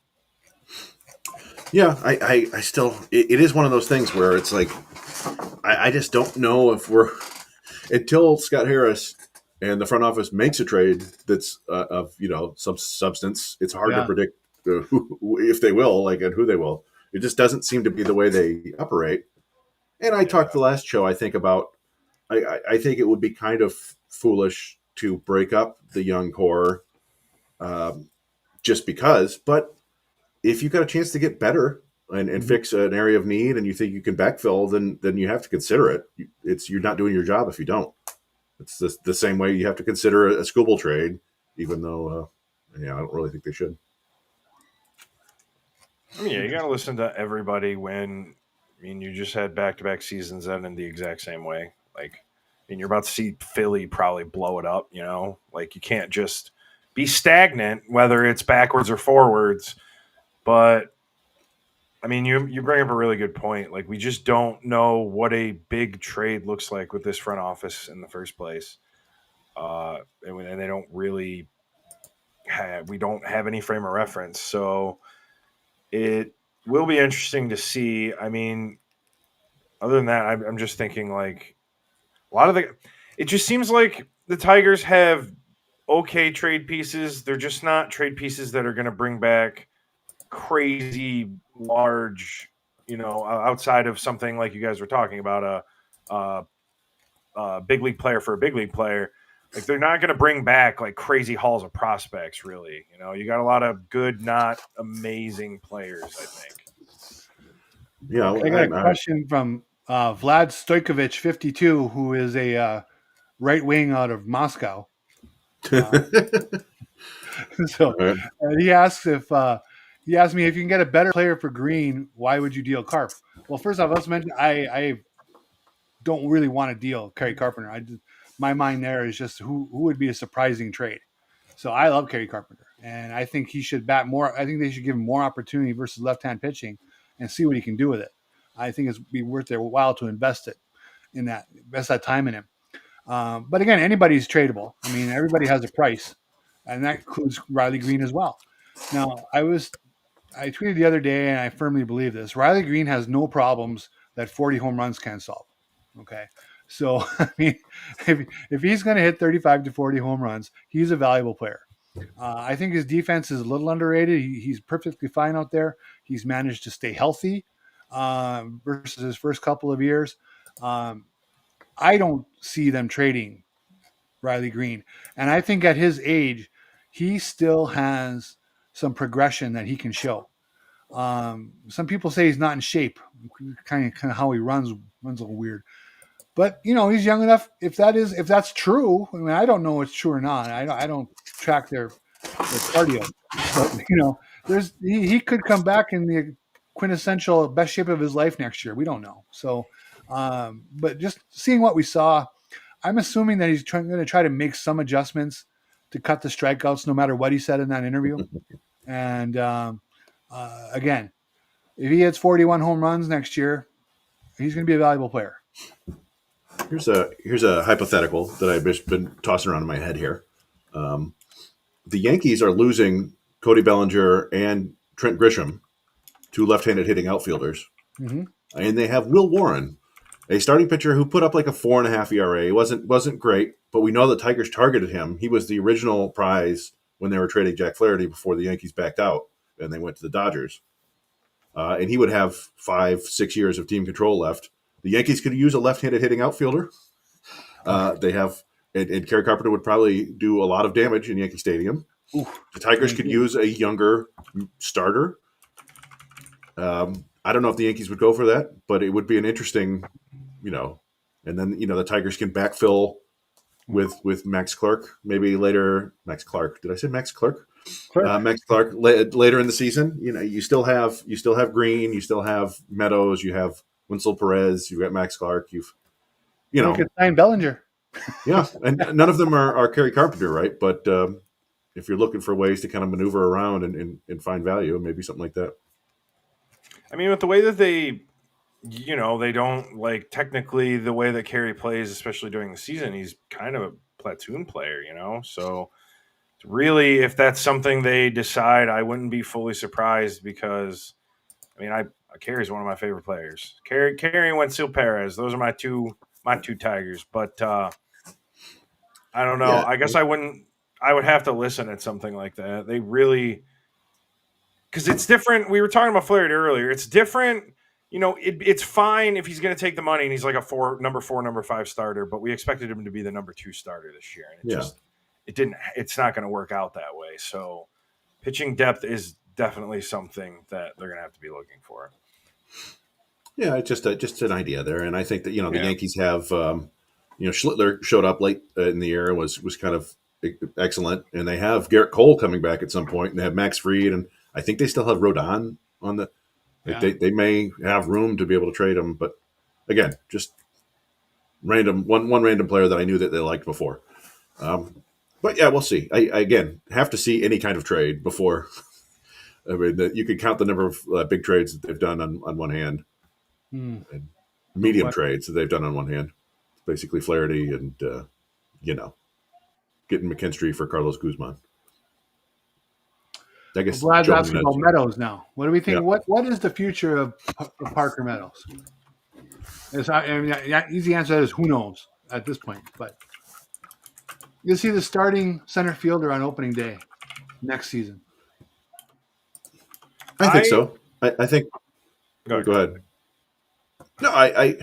C: Yeah, I still, it is one of those things where it's like, I just don't know if we're, until Scott Harris and the front office makes a trade that's of, some substance, it's hard to predict if they will, and who they will. It just doesn't seem to be the way they operate. And I talked the last show, I think, about, I think it would be kind of foolish to break up the young core just because. But if you've got a chance to get better and fix an area of need and you think you can backfill, then you have to consider it. You're not doing your job if you don't. It's the same way you have to consider a Skubal trade, even though I don't really think they should.
B: I mean, you got to listen to everybody you just had back-to-back seasons that in the exact same way. You're about to see Philly probably blow it up, you can't just be stagnant, whether it's backwards or forwards. But, you bring up a really good point. We just don't know what a big trade looks like with this front office in the first place. And they don't really we don't have any frame of reference. So it will be interesting to see. Other than that, I'm just thinking a lot of it just seems like the Tigers have okay trade pieces. They're just not trade pieces that are going to bring back crazy large, outside of something like you guys were talking about, a big league player for a big league player. They're not going to bring back crazy hauls of prospects, really. You got a lot of good, not amazing players, I think.
C: Yeah,
D: I got a question from Vlad Stojkovic, 52, who is a right wing out of Moscow. He asks he asked me if you can get a better player for Green, why would you deal Carp? Well, first off, let's mention I don't really want to deal Kerry Carpenter. My mind there is just who would be a surprising trade. So I love Kerry Carpenter, and I think he should bat more. I think they should give him more opportunity versus left-hand pitching and see what he can do with it. I think it's be worth their while to invest that time in him. But again, anybody's tradable. Everybody has a price, and that includes Riley Green as well. Now, I tweeted the other day, and I firmly believe this. Riley Green has no problems that 40 home runs can solve. Okay. So, if he's going to hit 35 to 40 home runs, he's a valuable player. I think his defense is a little underrated. He's perfectly fine out there. He's managed to stay healthy versus his first couple of years. I don't see them trading Riley Green. And I think at his age, he still has some progression that he can show. Some people say he's not in shape. Kind of how he runs a little weird. But he's young enough. If that's true, I mean, I don't know if it's true or not. I don't track their cardio, but he could come back in the quintessential best shape of his life next year. We don't know. So, but just seeing what we saw, I'm assuming that he's going to try to make some adjustments to cut the strikeouts, no matter what he said in that interview. And again, if he hits 41 home runs next year, he's going to be a valuable player.
C: Here's a hypothetical that I've just been tossing around in my head here. The Yankees are losing Cody Bellinger and Trent Grisham, two left-handed hitting outfielders, and they have Will Warren, a starting pitcher who put up like a 4.5 ERA. He wasn't great, but we know the Tigers targeted him. He was the original prize when they were trading Jack Flaherty before the Yankees backed out and they went to the Dodgers. And he would have 5-6 years of team control left. The Yankees could use a left-handed hitting outfielder. They have, and Kerry Carpenter would probably do a lot of damage in Yankee Stadium. Ooh, the Tigers could use a younger starter. I don't know if the Yankees would go for that, but it would be an interesting, and then the Tigers can backfill with Max Clark maybe later. Max Clark, did I say Max Clark? Max Clark later in the season. You still have Green, you still have Meadows, you have Winslow Perez, you've got Max Clark, you
D: could sign Bellinger.
C: Yeah, and none of them are Kerry Carpenter, right? But if you're looking for ways to kind of maneuver around and find value, maybe something like that.
B: I mean, with the way that they don't technically the way that Kerry plays, especially during the season, he's kind of a platoon player, So really, if that's something they decide, I wouldn't be fully surprised because, I mean, Kerry's one of my favorite players. Kerry and Wenzel Perez, those are my two Tigers. But I don't know. Yeah. I guess I wouldn't. I would have to listen at something like that. They really, because it's different. We were talking about Flaherty earlier. It's different. It's fine if he's going to take the money and he's like a number 4, number 5 starter, but we expected him to be the number 2 starter this year, and it didn't. It's not going to work out that way. So, pitching depth is definitely something that they're going to have to be looking for.
C: Yeah, it's just an idea there, and I think that the Yankees have Schlittler showed up late in the year and was kind of excellent, and they have Garrett Cole coming back at some point, and they have Max Fried, and I think they still have Rodon on the. Yeah. They may have room to be able to trade him, but again, just random one random player that I knew that they liked before. But yeah, we'll see. I again have to see any kind of trade before. I mean, you could count the number of big trades that they've done on one hand, and medium trades that they've done on one hand. It's basically Flaherty and getting McKinstry for Carlos Guzman. I guess
D: Vlad's asking about Meadows now. What do we think? Yeah. What is the future of Parker Meadows? Easy answer is who knows at this point. But you'll see the starting center fielder on opening day next season.
C: I think so. I think. Go ahead. No,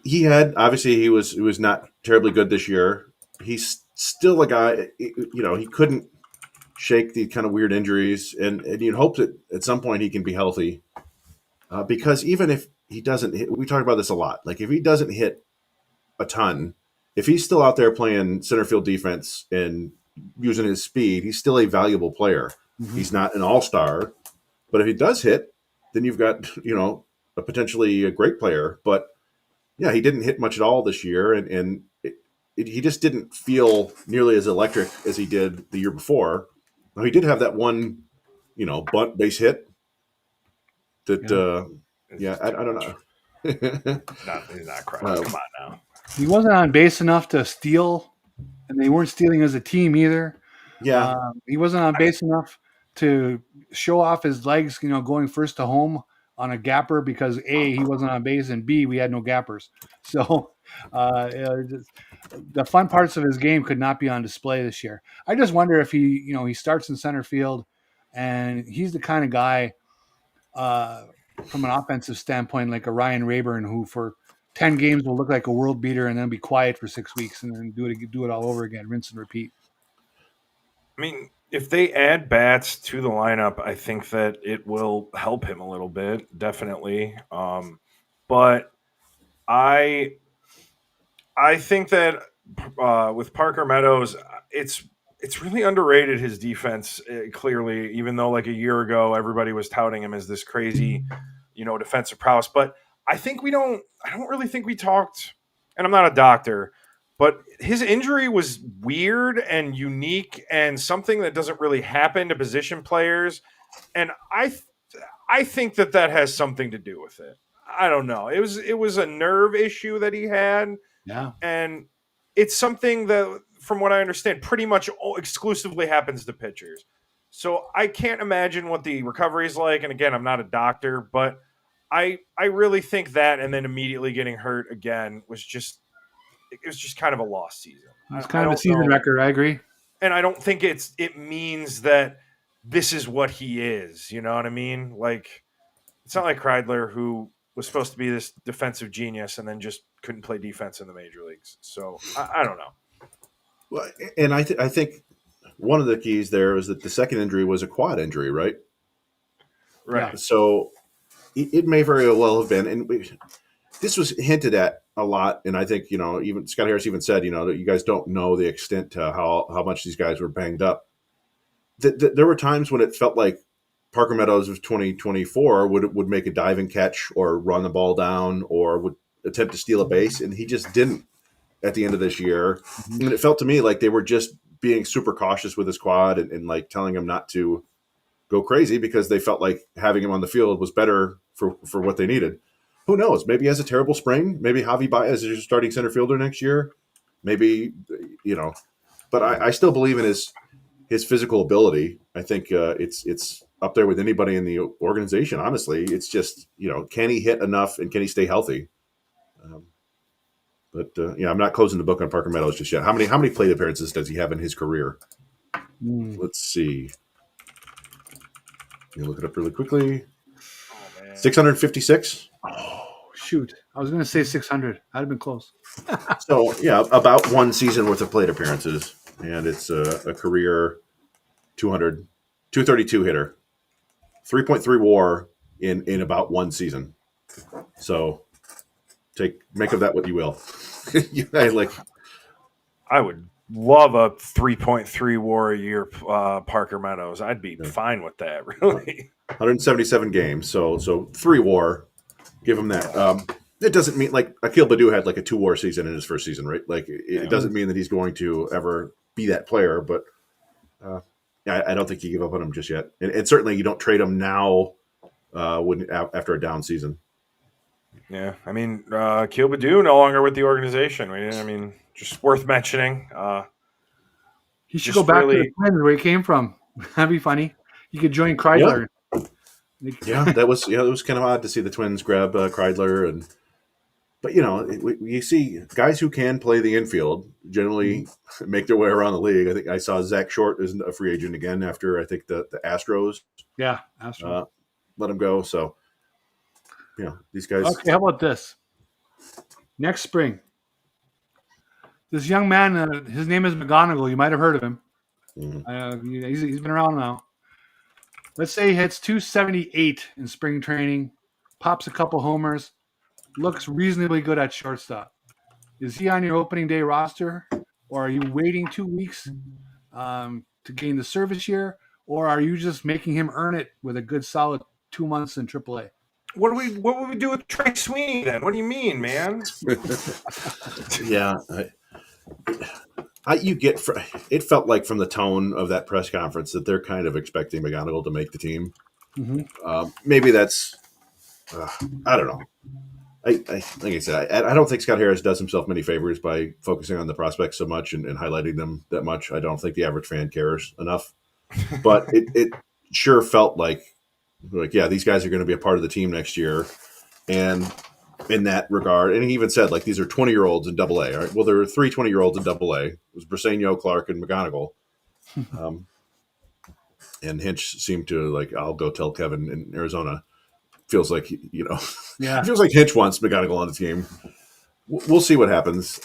C: he had obviously he was not terribly good this year. He's still a guy. He couldn't shake the kind of weird injuries, and you'd hope that at some point he can be healthy. Because even if he doesn't hit, we talk about this a lot. Like if he doesn't hit a ton, if he's still out there playing center field defense and using his speed, he's still a valuable player. Mm-hmm. He's not an all-star, but if he does hit, then you've got a potentially a great player. But yeah, he didn't hit much at all this year, and he just didn't feel nearly as electric as he did the year before. Now, he did have that one, bunt base hit. That I don't know.
B: He's not crying. Come on now.
D: He wasn't on base enough to steal, and they weren't stealing as a team either.
C: Yeah,
D: he wasn't on base enough to show off his legs, going first to home on a gapper because A, he wasn't on base, and B, we had no gappers. So the fun parts of his game could not be on display this year. I just wonder if he starts in center field, and he's the kind of guy from an offensive standpoint, like a Ryan Rayburn, who for 10 games will look like a world beater and then be quiet for 6 weeks and then do it all over again, rinse and repeat.
B: I mean, if they add bats to the lineup, I think that it will help him a little bit, definitely. But I I think that with Parker Meadows, it's really underrated his defense. Clearly, even though like a year ago everybody was touting him as this crazy, defensive prowess. But I think we don't. I don't really think we talked. And I'm not a doctor, but his injury was weird and unique and something that doesn't really happen to position players. And I think that has something to do with it. I don't know. It was a nerve issue that he had,
D: Yeah.
B: and it's something that, from what I understand, pretty much exclusively happens to pitchers. So I can't imagine what the recovery is like. And again, I'm not a doctor, but I really think that, and then immediately getting hurt again was just kind of a lost season.
D: It's
B: I
D: kind of a
B: don't
D: season
B: know.
D: record. I agree.
B: And I don't think it means that this is what he is. You know what I mean? Like, it's not like Kreidler, who was supposed to be this defensive genius and then just couldn't play defense in the major leagues. So I don't know.
C: Well, and I think one of the keys there is that the second injury was a quad injury, right?
B: Right.
C: So it may very well have been, and this was hinted at a lot. And I think even Scott Harris even said that you guys don't know the extent to how much these guys were banged up. There were times when it felt like Parker Meadows of 2024 would make a diving catch or run the ball down or would attempt to steal a base, and he just didn't at the end of this year.
D: Mm-hmm.
C: And it felt to me like they were just being super cautious with his quad and like telling him not to go crazy because they felt like having him on the field was better for what they needed. Who knows? Maybe he has a terrible spring. Maybe Javi Baez is your starting center fielder next year. Maybe, but I still believe in his physical ability. I think it's up there with anybody in the organization. Honestly, it's just can he hit enough and can he stay healthy? But I'm not closing the book on Parker Meadows just yet. How many plate appearances does he have in his career? Let's see. Let me look it up really quickly. 656.
D: Oh, shoot. I was going to say 600. I'd have been close.
C: So, about one season worth of plate appearances. And it's a career 232 hitter. 3.3 WAR in about one season. So, make of that what you will.
B: I would love a 3.3 WAR a year, Parker Meadows. I'd be fine with that, really.
C: 177 games, so 3 WAR. Give him that. It doesn't mean like Akil Baddoo had like a 2 WAR season in his first season, right? Like it doesn't mean that he's going to ever be that player, but I don't think you give up on him just yet, and certainly you don't trade him now after a down season.
B: Yeah, I mean, Akil Baddoo no longer with the organization. I mean, just worth mentioning.
D: He should go back to the Twins where he came from. That'd be funny. He could join Kreidler.
C: Yeah, that was kind of odd to see the Twins grab Kreidler, but you see guys who can play the infield generally make their way around the league. I think I saw Zach Short is a free agent again after I think the Astros.
D: Yeah, Astros
C: let him go. So these guys.
D: Okay, how about this? Next spring, this young man, his name is McGonigal. You might have heard of him.
C: Mm-hmm.
D: He's been around now. Let's say he hits 278 in spring training, pops a couple homers, looks reasonably good at shortstop. Is he on your opening day roster, or are you waiting 2 weeks to gain the service year, or are you just making him earn it with a good solid 2 months in AAA?
B: What would we do with Trey Sweeney then? What do you mean, man?
C: Yeah, it felt like from the tone of that press conference that they're kind of expecting McGonigal to make the team.
D: Mm-hmm.
C: Maybe that's I don't know. Like I said, I don't think Scott Harris does himself many favors by focusing on the prospects so much and highlighting them that much. I don't think the average fan cares enough. But it sure felt like yeah, these guys are going to be a part of the team next year, and in that regard, and he even said like these are 20-year-olds in AA. All right, well there are 3 20-year-olds in AA. It was Briseño, Clark, and McGonigal. And Hinch seemed to like, I'll go tell Kevin in Arizona. Feels like
D: yeah.
C: It feels like Hinch wants McGonigal on the team. we'll see what happens.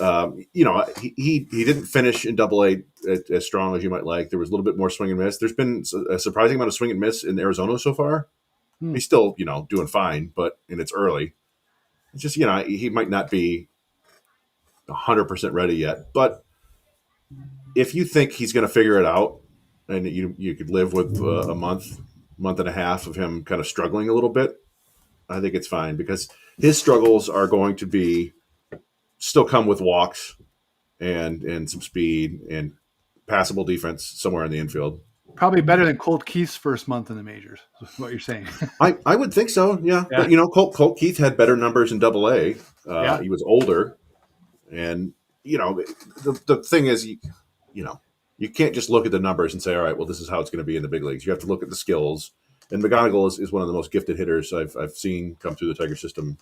C: He didn't finish in Double-A as strong as you might like. There was a little bit more swing and miss. There's been a surprising amount of swing and miss in Arizona so far. He's still, doing fine, and it's early. It's just, he might not be 100% ready yet. But if you think he's going to figure it out, and you could live with a month and a half of him kind of struggling a little bit, I think it's fine, because his struggles are going to still come with walks and some speed and passable defense somewhere in the infield.
D: Probably better than Colt Keith's first month in the majors, is what you're saying.
C: I would think so, yeah. But, Colt Keith had better numbers in Double-A. He was older. And, the thing is, you can't just look at the numbers and say, all right, well, this is how it's going to be in the big leagues. You have to look at the skills. And McGonigal is one of the most gifted hitters I've seen come through the Tiger system.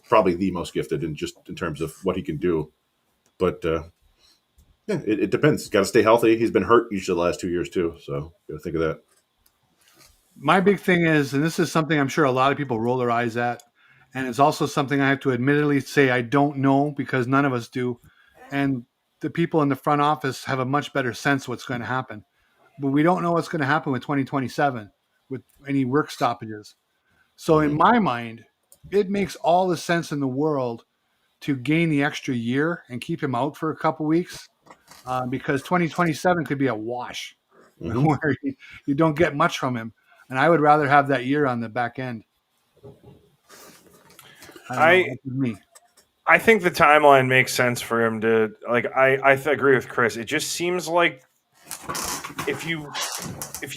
C: Probably the most gifted in terms of what he can do. But, it depends. He's got to stay healthy. He's been hurt each of the last 2 years, too. So, got to think of that.
D: My big thing is, and this is something I'm sure a lot of people roll their eyes at, and it's also something I have to admittedly say I don't know, because none of us do. And the people in the front office have a much better sense of what's going to happen. But we don't know what's going to happen with 2027 with any work stoppages. So in my mind, it makes all the sense in the world to gain the extra year and keep him out for a couple weeks, because 2027 could be a wash where you don't get much from him. And I would rather have that year on the back end.
B: I think the timeline makes sense for him to, like, I agree with Chris. It just seems like if you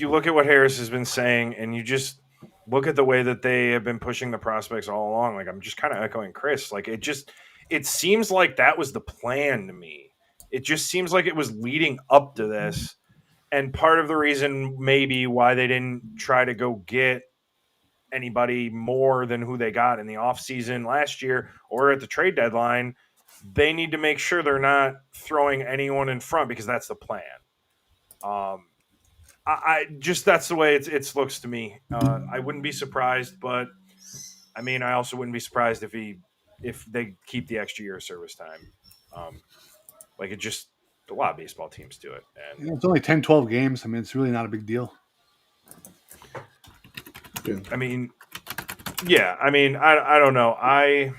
B: look at what Harris has been saying and you just look at the way that they have been pushing the prospects all along, like, I'm just kind of echoing Chris. Like, it seems like that was the plan to me. It just seems like it was leading up to this. And part of the reason maybe why they didn't try to go get anybody more than who they got in the offseason last year or at the trade deadline, they need to make sure they're not throwing anyone in front, because that's the plan. I just, that's the way it looks to me. I wouldn't be surprised, but I mean, I also wouldn't be surprised if they keep the extra year of service time. Like, it just, a lot of baseball teams do it. And
D: it's only 10, 12 games. I mean, it's really not a big deal.
C: Yeah.
B: I mean, I don't know. I'm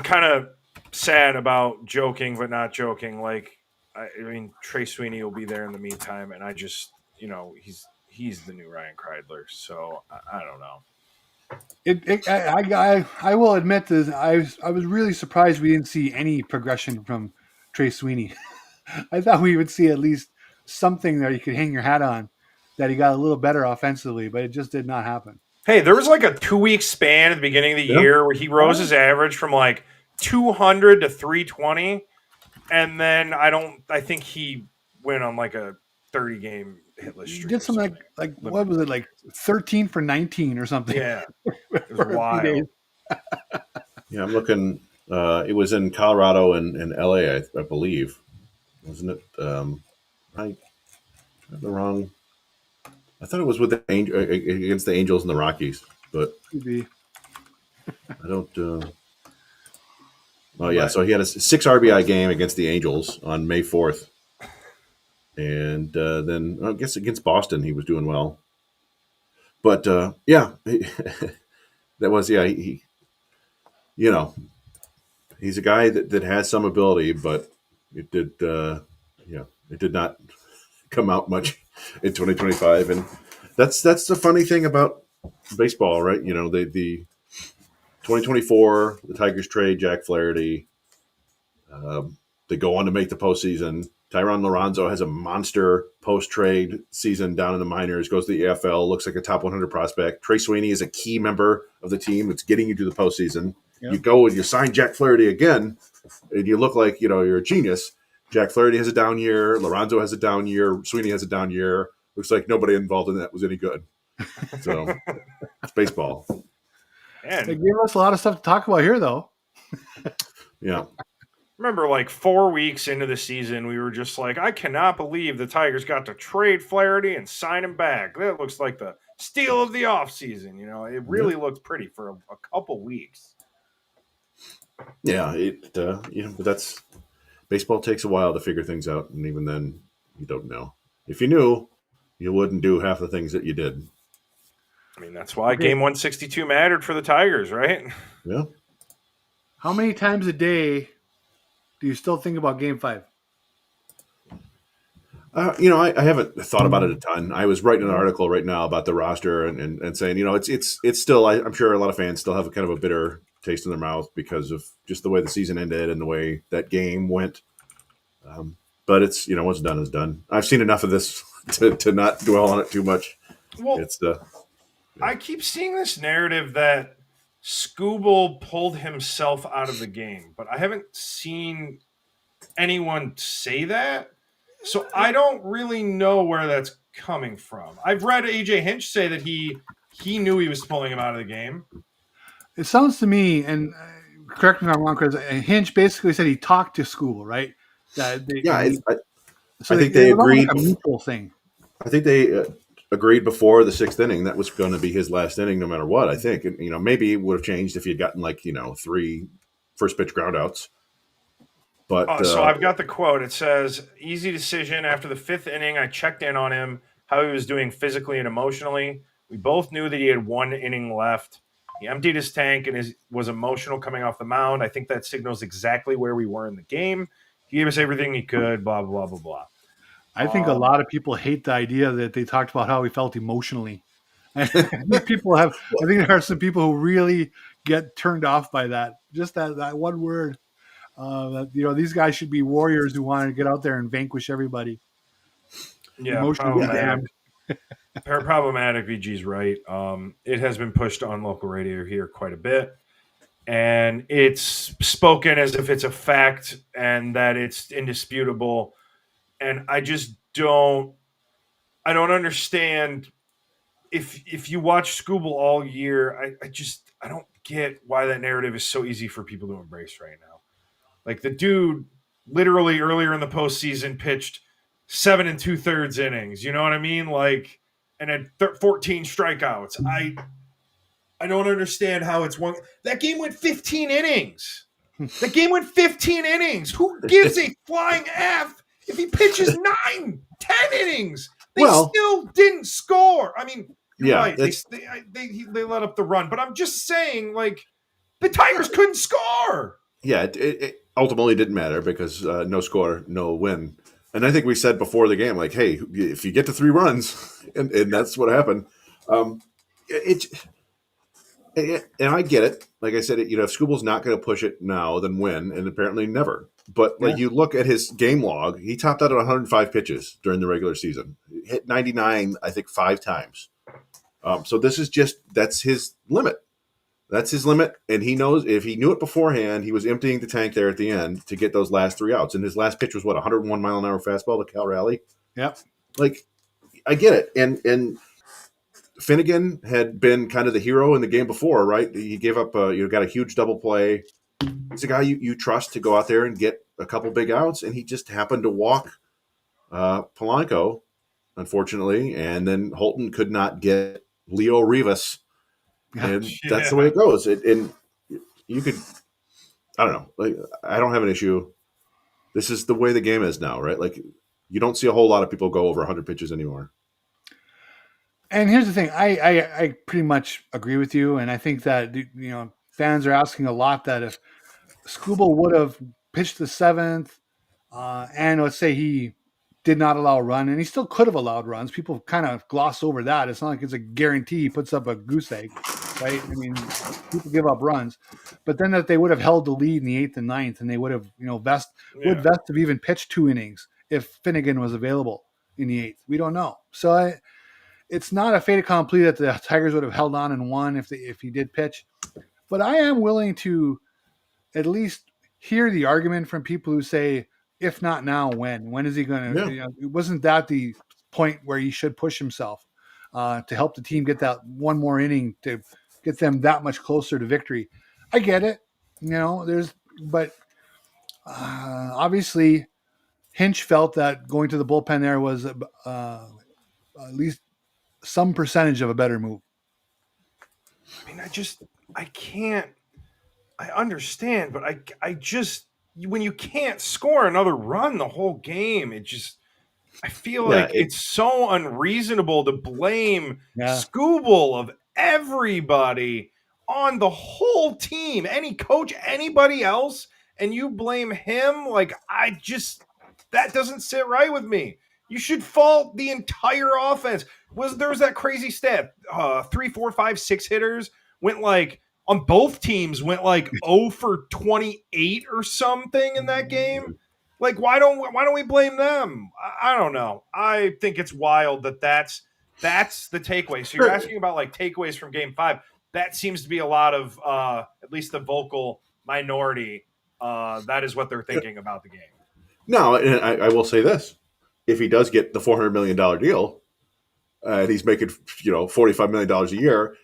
B: kind of sad about joking, but not joking. Like, I mean, Trey Sweeney will be there in the meantime, and I just, he's the new Ryan Kreidler. So I don't know.
D: I will admit this. I was really surprised we didn't see any progression from Trey Sweeney. I thought we would see at least something that you could hang your hat on, that he got a little better offensively, but it just did not happen.
B: Hey, there was like a 2-week span at the beginning of the year where he rose his average from like 200 to 320, and then I think he went on like a 30-game hitless streak.
D: He did something like what was it, like 13 for 19 or something?
B: Yeah, it was wild.
C: Yeah, I'm looking. It was in Colorado and LA, I believe, wasn't it? I have the wrong. I thought it was with the against the Angels and the Rockies, but I don't. Oh yeah, so he had a 6 RBI game against the Angels on May 4th, and then I guess against Boston he was doing well. But yeah, that was he. He's a guy that has some ability, but it did not come out much in 2025, and that's the funny thing about baseball, right? The 2024, the Tigers trade Jack Flaherty. They go on to make the postseason. Tyron Lorenzo has a monster post-trade season down in the minors, goes to the EFL, looks like a top 100 prospect. Trey Sweeney is a key member of the team that's getting you to the postseason. Yep. You go and you sign Jack Flaherty again, and you look like you're a genius. Jack Flaherty has a down year. Lorenzo has a down year. Sweeney has a down year. Looks like nobody involved in that was any good. So it's baseball.
D: They gave us a lot of stuff to talk about here, though.
C: Yeah.
B: Remember, like 4 weeks into the season, we were just like, I cannot believe the Tigers got to trade Flaherty and sign him back. That looks like the steal of the offseason. It really looked pretty for a couple weeks.
C: Yeah, but that's baseball takes a while to figure things out, and even then, you don't know. If you knew, you wouldn't do half the things that you did.
B: I mean, that's why
D: Okay.
B: game 162 mattered for the Tigers, right?
C: Yeah.
D: How many times a day do you still think about Game 5?
C: I haven't thought about it a ton. I was writing an article right now about the roster and saying, it's still, I'm sure a lot of fans still have a kind of a bitter taste in their mouth because of just the way the season ended and the way that game went. But it's, what's done is done. I've seen enough of this to not dwell on it too much.
B: Well,
C: It's
B: I keep seeing this narrative that Skubal pulled himself out of the game, but I haven't seen anyone say that. So I don't really know where that's coming from. I've read AJ Hinch say that he knew he was pulling him out of the game.
D: It sounds to me, and correct me if I'm wrong, Chris, Hinch basically said he talked to Skubal, right? That they,
C: yeah.
D: so
C: I think
D: it
C: they
D: was almost
C: agreed.
D: like a mutual thing.
C: I think they agreed before the sixth inning that was going to be his last inning, no matter what. I think, and maybe it would have changed if he had gotten three first pitch groundouts. But
B: So I've got the quote. It says, "Easy decision. After the fifth inning, I checked in on him, how he was doing physically and emotionally. We both knew that he had one inning left. He emptied his tank and was emotional coming off the mound. I think that signals exactly where we were in the game. He gave us everything he could, blah, blah, blah, blah, blah."
D: I think a lot of people hate the idea that they talked about how he felt emotionally. I think there are some people who really get turned off by that. Just that one word. These guys should be warriors who want to get out there and vanquish everybody.
B: Yeah,
D: Emotionally damned.
B: problematic. VG's right. It has been pushed on local radio here quite a bit, and it's spoken as if it's a fact and that it's indisputable. And I don't understand. If you watch Skubal all year, I don't get why that narrative is so easy for people to embrace right now. Like the dude literally earlier in the postseason pitched 7 2/3 innings. You know what I mean? Like, and had 14 strikeouts. I don't understand how it's one. That game went 15 innings. That game went 15 innings. Who gives a flying F if he pitches 9 10 innings? They still didn't score. I mean, you're right. They let up the run, but I'm just saying, like, the Tigers couldn't score.
C: Yeah, it ultimately didn't matter because no score, no win. And I think we said before the game, like, hey, if you get to 3 runs, and that's what happened. And I get it. Like I said, if Skubal's not going to push it now, then when, and apparently never. But you look at his game log, he topped out at 105 pitches during the regular season. Hit 99, I think, 5 times. So that's his limit. That's his limit, and he knows if he knew it beforehand, he was emptying the tank there at the end to get those last 3 outs. And his last pitch was 101 mile an hour fastball to Cal Raleigh.
D: Yep.
C: Like, I get it, and Finnegan had been kind of the hero in the game before, right? He gave up, got a huge double play. He's a guy you trust to go out there and get a couple big outs, and he just happened to walk Polanco, unfortunately, and then Holton could not get Leo Rivas. And that's the way it goes. And you could, I don't know. Like, I don't have an issue. This is the way the game is now, right? Like, you don't see a whole lot of people go over 100 pitches anymore.
D: And here's the thing: I pretty much agree with you, and I think that fans are asking a lot that if Skubal would have pitched the 7th, and let's say he did not allow a run, and he still could have allowed runs. People kind of gloss over that. It's not like it's a guarantee he puts up a goose egg, right? I mean, people give up runs, but then that they would have held the lead in the 8th and 9th, and they would have, would Vest have even pitched 2 innings if Finnegan was available in the 8th? We don't know. So it's not a fait accompli that the Tigers would have held on and won if he did pitch, but I am willing to at least hear the argument from people who say, if not now, when? When is he going to? Wasn't that the point where he should push himself to help the team get that one more inning to get them that much closer to victory? I get it, but obviously Hinch felt that going to the bullpen there was at least some percentage of a better move.
B: I mean, I can't. I understand, but I just when you can't score another run the whole game, I feel
C: Yeah,
B: like it's so unreasonable to blame
D: Yeah.
B: Skubal of everybody on the whole team, any coach, anybody else, and you blame him. Like, that doesn't sit right with me. You should fault the entire offense. There was that crazy stat? 3, 4, 5, 6 hitters went like on both teams went like 0 for 28 or something in that game. Like, why don't we blame them? I don't know. I think it's wild that's the takeaway. So you're asking about like takeaways from Game 5. That seems to be a lot of at least the vocal minority. That is what they're thinking about the game.
C: No, and I will say this: if he does get the $400 million deal, and he's making $45 million a year,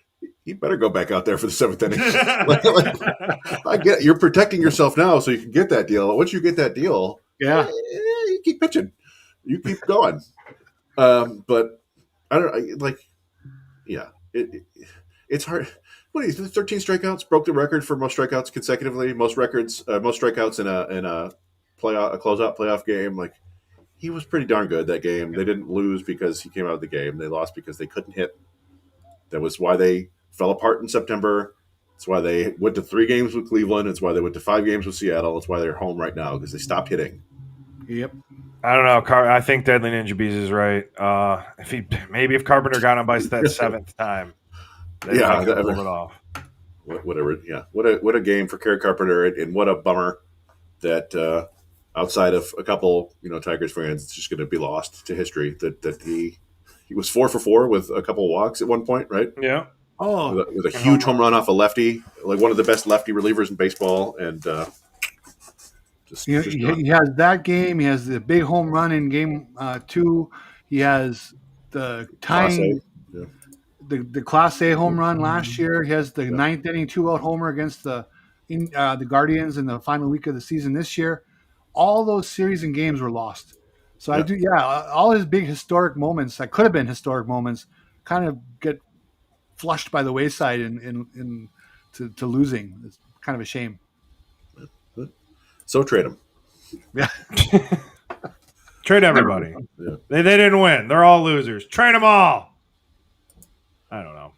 C: he better go back out there for the seventh inning. I get it. You're protecting yourself now so you can get that deal. Once you get that deal, you keep pitching, you keep going. But I don't it's hard. What is 13 strikeouts? Broke the record for most strikeouts consecutively. Most strikeouts in a closeout playoff game. Like, he was pretty darn good that game. They didn't lose because he came out of the game. They lost because they couldn't hit. That was why they fell apart in September. It's why they went to 3 games with Cleveland. It's why they went to 5 games with Seattle. It's why they're home right now, because they stopped hitting.
D: Yep.
B: I don't know. I think Deadly Ninja Bees is right. If Carpenter got on by that 7th time, they could pull it off.
C: Whatever. Yeah. What a game for Kerry Carpenter, and what a bummer that outside of a couple Tigers fans, it's just going to be lost to history. That he was 4 for 4 with a couple walks at one point, right?
B: Yeah.
D: Oh,
C: with a huge home run off a lefty, like one of the best lefty relievers in baseball, and
D: he has that game. He has the big home run in game 2. He has the tying the Class A home run last year. He has the 9th inning 2-out homer against the Guardians in the final week of the season this year. All those series and games were lost. So all his big historic moments that could have been historic moments kind of get flushed by the wayside to losing. It's kind of a shame.
C: So trade him.
D: Yeah.
B: Trade everybody. Yeah. They didn't win. They're all losers. Trade them all. I don't know.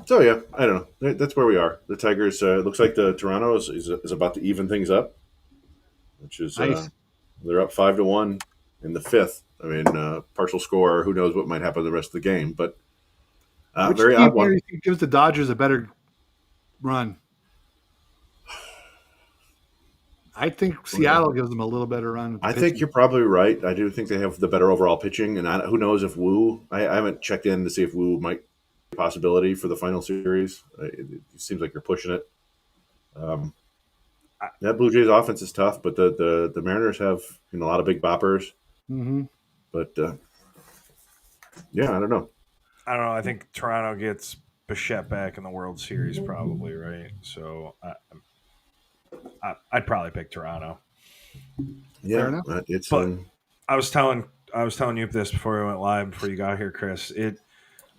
C: So yeah, I don't know. That's where we are. The Tigers. Looks like the Toronto is about to even things up, which is nice. They're up 5-1 in the 5th. I mean, partial score. Who knows what might happen the rest of the game? But very odd one.
D: You think gives the Dodgers a better run? I think Seattle gives them a little better run.
C: I think you're probably right. I do think they have the better overall pitching, and who knows if Wu. I haven't checked in to see if Wu might be a possibility for the final series. It seems like you're pushing it. That Blue Jays offense is tough, but the Mariners have a lot of big boppers.
D: Mm-hmm.
C: But I don't know.
B: I think Toronto gets Bichette back in the World Series, probably, right? So I'd probably pick Toronto.
C: Yeah, it's.
B: But I was telling you this before we went live, before you got here, Chris.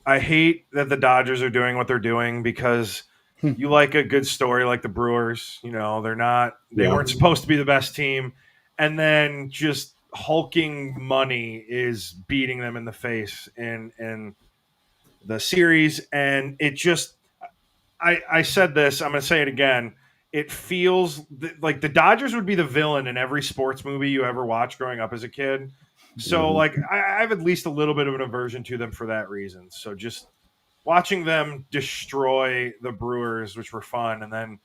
B: I hate that the Dodgers are doing what they're doing, because you like a good story like the Brewers. They weren't supposed to be the best team, and then just hulking money is beating them in the face in the series, and it just. I said this. I'm going to say it again. It feels like the Dodgers would be the villain in every sports movie you ever watched growing up as a kid. So, I have at least a little bit of an aversion to them for that reason. So just watching them destroy the Brewers, which were fun, and then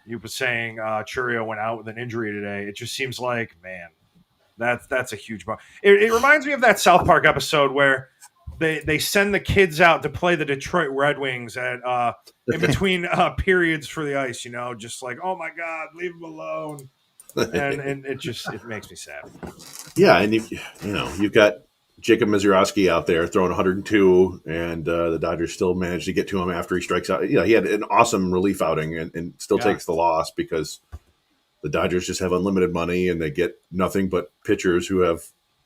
B: you were saying Churio went out with an injury today. It just seems like, man, that's a huge bummer. It reminds me of that South Park episode where they send the kids out to play the Detroit Red Wings at in between periods for the ice, just like, oh my God, leave them alone. And it makes me sad.
C: Yeah, and you've got Jacob Misiorowski out there throwing 102, and the Dodgers still managed to get to him after he strikes out. He had an awesome relief outing, and still takes the loss because the Dodgers just have unlimited money, and they get nothing but pitchers who have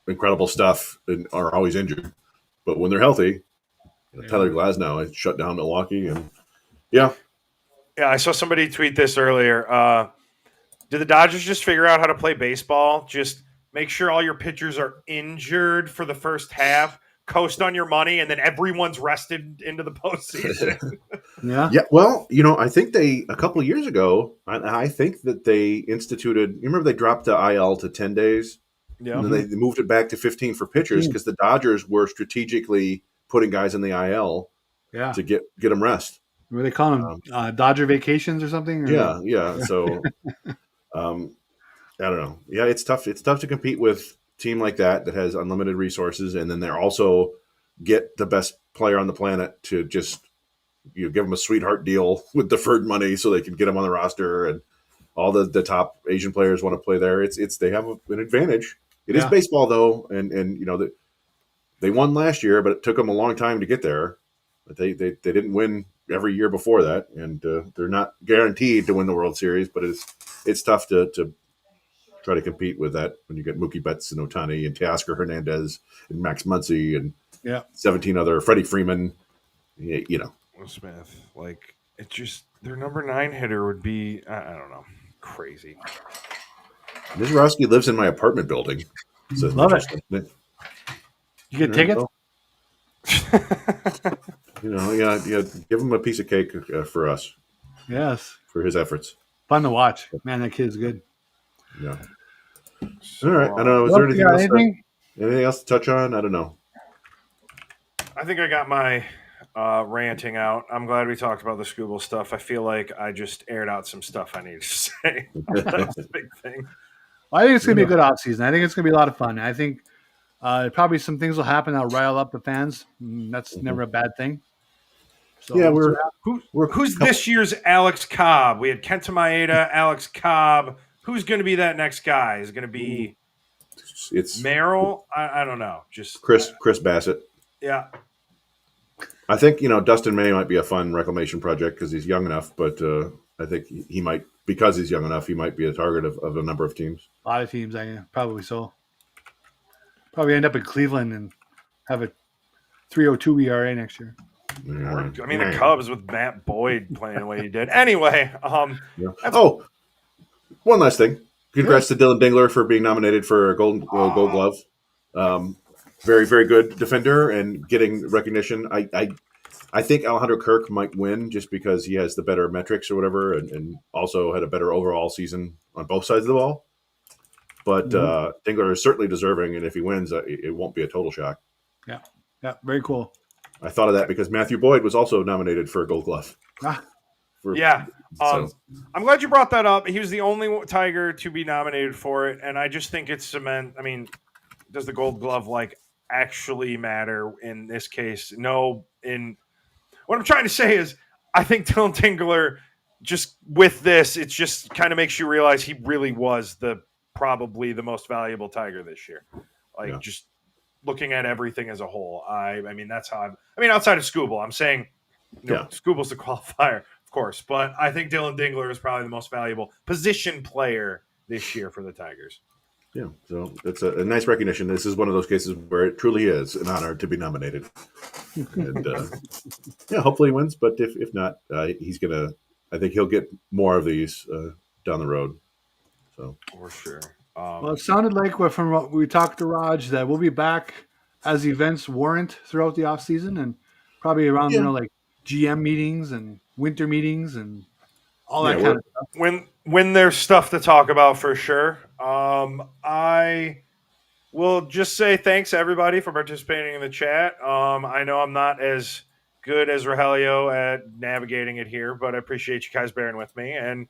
C: incredible stuff and are always injured. But when they're healthy, Tyler Glasnow has shut down Milwaukee, and
B: Yeah, I saw somebody tweet this earlier. Did the Dodgers just figure out how to play baseball? Just make sure all your pitchers are injured for the first half, coast on your money, and then everyone's rested into the postseason.
D: Yeah.
C: Yeah, well, I think a couple of years ago, I think that they instituted. You remember they dropped the IL to 10 days,
B: Yeah.
C: and then they moved it back to 15 for pitchers because the Dodgers were strategically putting guys in the IL
D: Yeah.
C: to get them rest.
D: What do they call them? Dodger vacations or something? Or?
C: Yeah. So, I don't know. Yeah, it's tough. It's tough to compete with a team like that has unlimited resources, and then they're also get the best player on the planet to just give them a sweetheart deal with deferred money so they can get them on the roster, and all the top Asian players want to play there. It's they have an advantage. It is baseball though, and they won last year, but it took them a long time to get there. But they didn't win every year before that, and they're not guaranteed to win the World Series. But it's tough to try to compete with that when you get Mookie Betts and Ohtani and Teoscar Hernandez and Max Muncy and 17 other Freddie Freeman.
B: Will Smith, like it's just their number 9 hitter would be I don't know, crazy.
C: Mizorowski lives in my apartment building. So
D: Love it. You get tickets?
C: Give him a piece of cake for us.
D: Yes.
C: For his efforts.
D: Fun to watch. Man, that kid's good.
C: Yeah. All right. I don't know. Is there anything else to touch on? I don't know.
B: I think I got my ranting out. I'm glad we talked about the Skubal stuff. I feel like I just aired out some stuff I needed to say. That's the big thing.
D: Well, I think it's going to be a good offseason. I think it's going to be a lot of fun. I think probably some things will happen that'll rile up the fans. That's never a bad thing. So
C: yeah,
B: who's this year's Alex Cobb? We had Kenta Maeda, Alex Cobb. Who's going to be that next guy? Is it going to be
C: it's
B: Merrill? I don't know. Just
C: Chris Bassett.
B: Yeah.
C: I think, Dustin May might be a fun reclamation project because he's young enough, but I think he might, because he's young enough, he might be a target of a number of teams.
D: A lot of teams, probably so. Probably end up in Cleveland and have a 3.02 ERA next year.
B: I mean, the Cubs with Matt Boyd playing the way he did. Anyway,
C: one last thing. Congrats to Dylan Dingler for being nominated for a Gold Glove. Very, very good defender and getting recognition. I think Alejandro Kirk might win just because he has the better metrics or whatever, and also had a better overall season on both sides of the ball. But Dingler is certainly deserving, and if he wins, it won't be a total shock.
D: Yeah, very cool.
C: I thought of that because Matthew Boyd was also nominated for a Gold Glove.
B: I'm glad you brought that up. He was the only Tiger to be nominated for it, and I just think it's cement. I mean, does the Gold Glove actually matter in this case? No. What I'm trying to say is, I think Dylan Dingler, just with this, it just kind of makes you realize he really was probably the most valuable Tiger this year. Just looking at everything as a whole. I mean, that's how outside of Skubal, I'm saying, Skubal's the qualifier, of course, but I think Dylan Dingler is probably the most valuable position player this year for the Tigers.
C: Yeah, so it's a nice recognition. This is one of those cases where it truly is an honor to be nominated. And hopefully he wins, but if not, he's gonna. I think he'll get more of these down the road. So
B: for sure.
D: Well, it sounded like from what we talked to Raj that we'll be back as events warrant throughout the off season, and probably around GM meetings and winter meetings and all that kind of stuff.
B: When there's stuff to talk about, for sure. I will just say thanks everybody for participating in the chat. I know I'm not as good as Rogelio at navigating it here, but I appreciate you guys bearing with me, and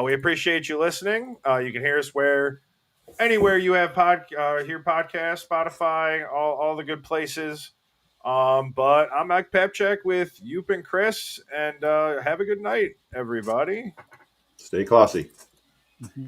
B: we appreciate you listening. You can hear us anywhere you have hear podcasts, Spotify, all the good places. But I'm Mike Pepchek with Yoop and Chris, and have a good night, everybody.
C: Stay classy.
D: Mm-hmm.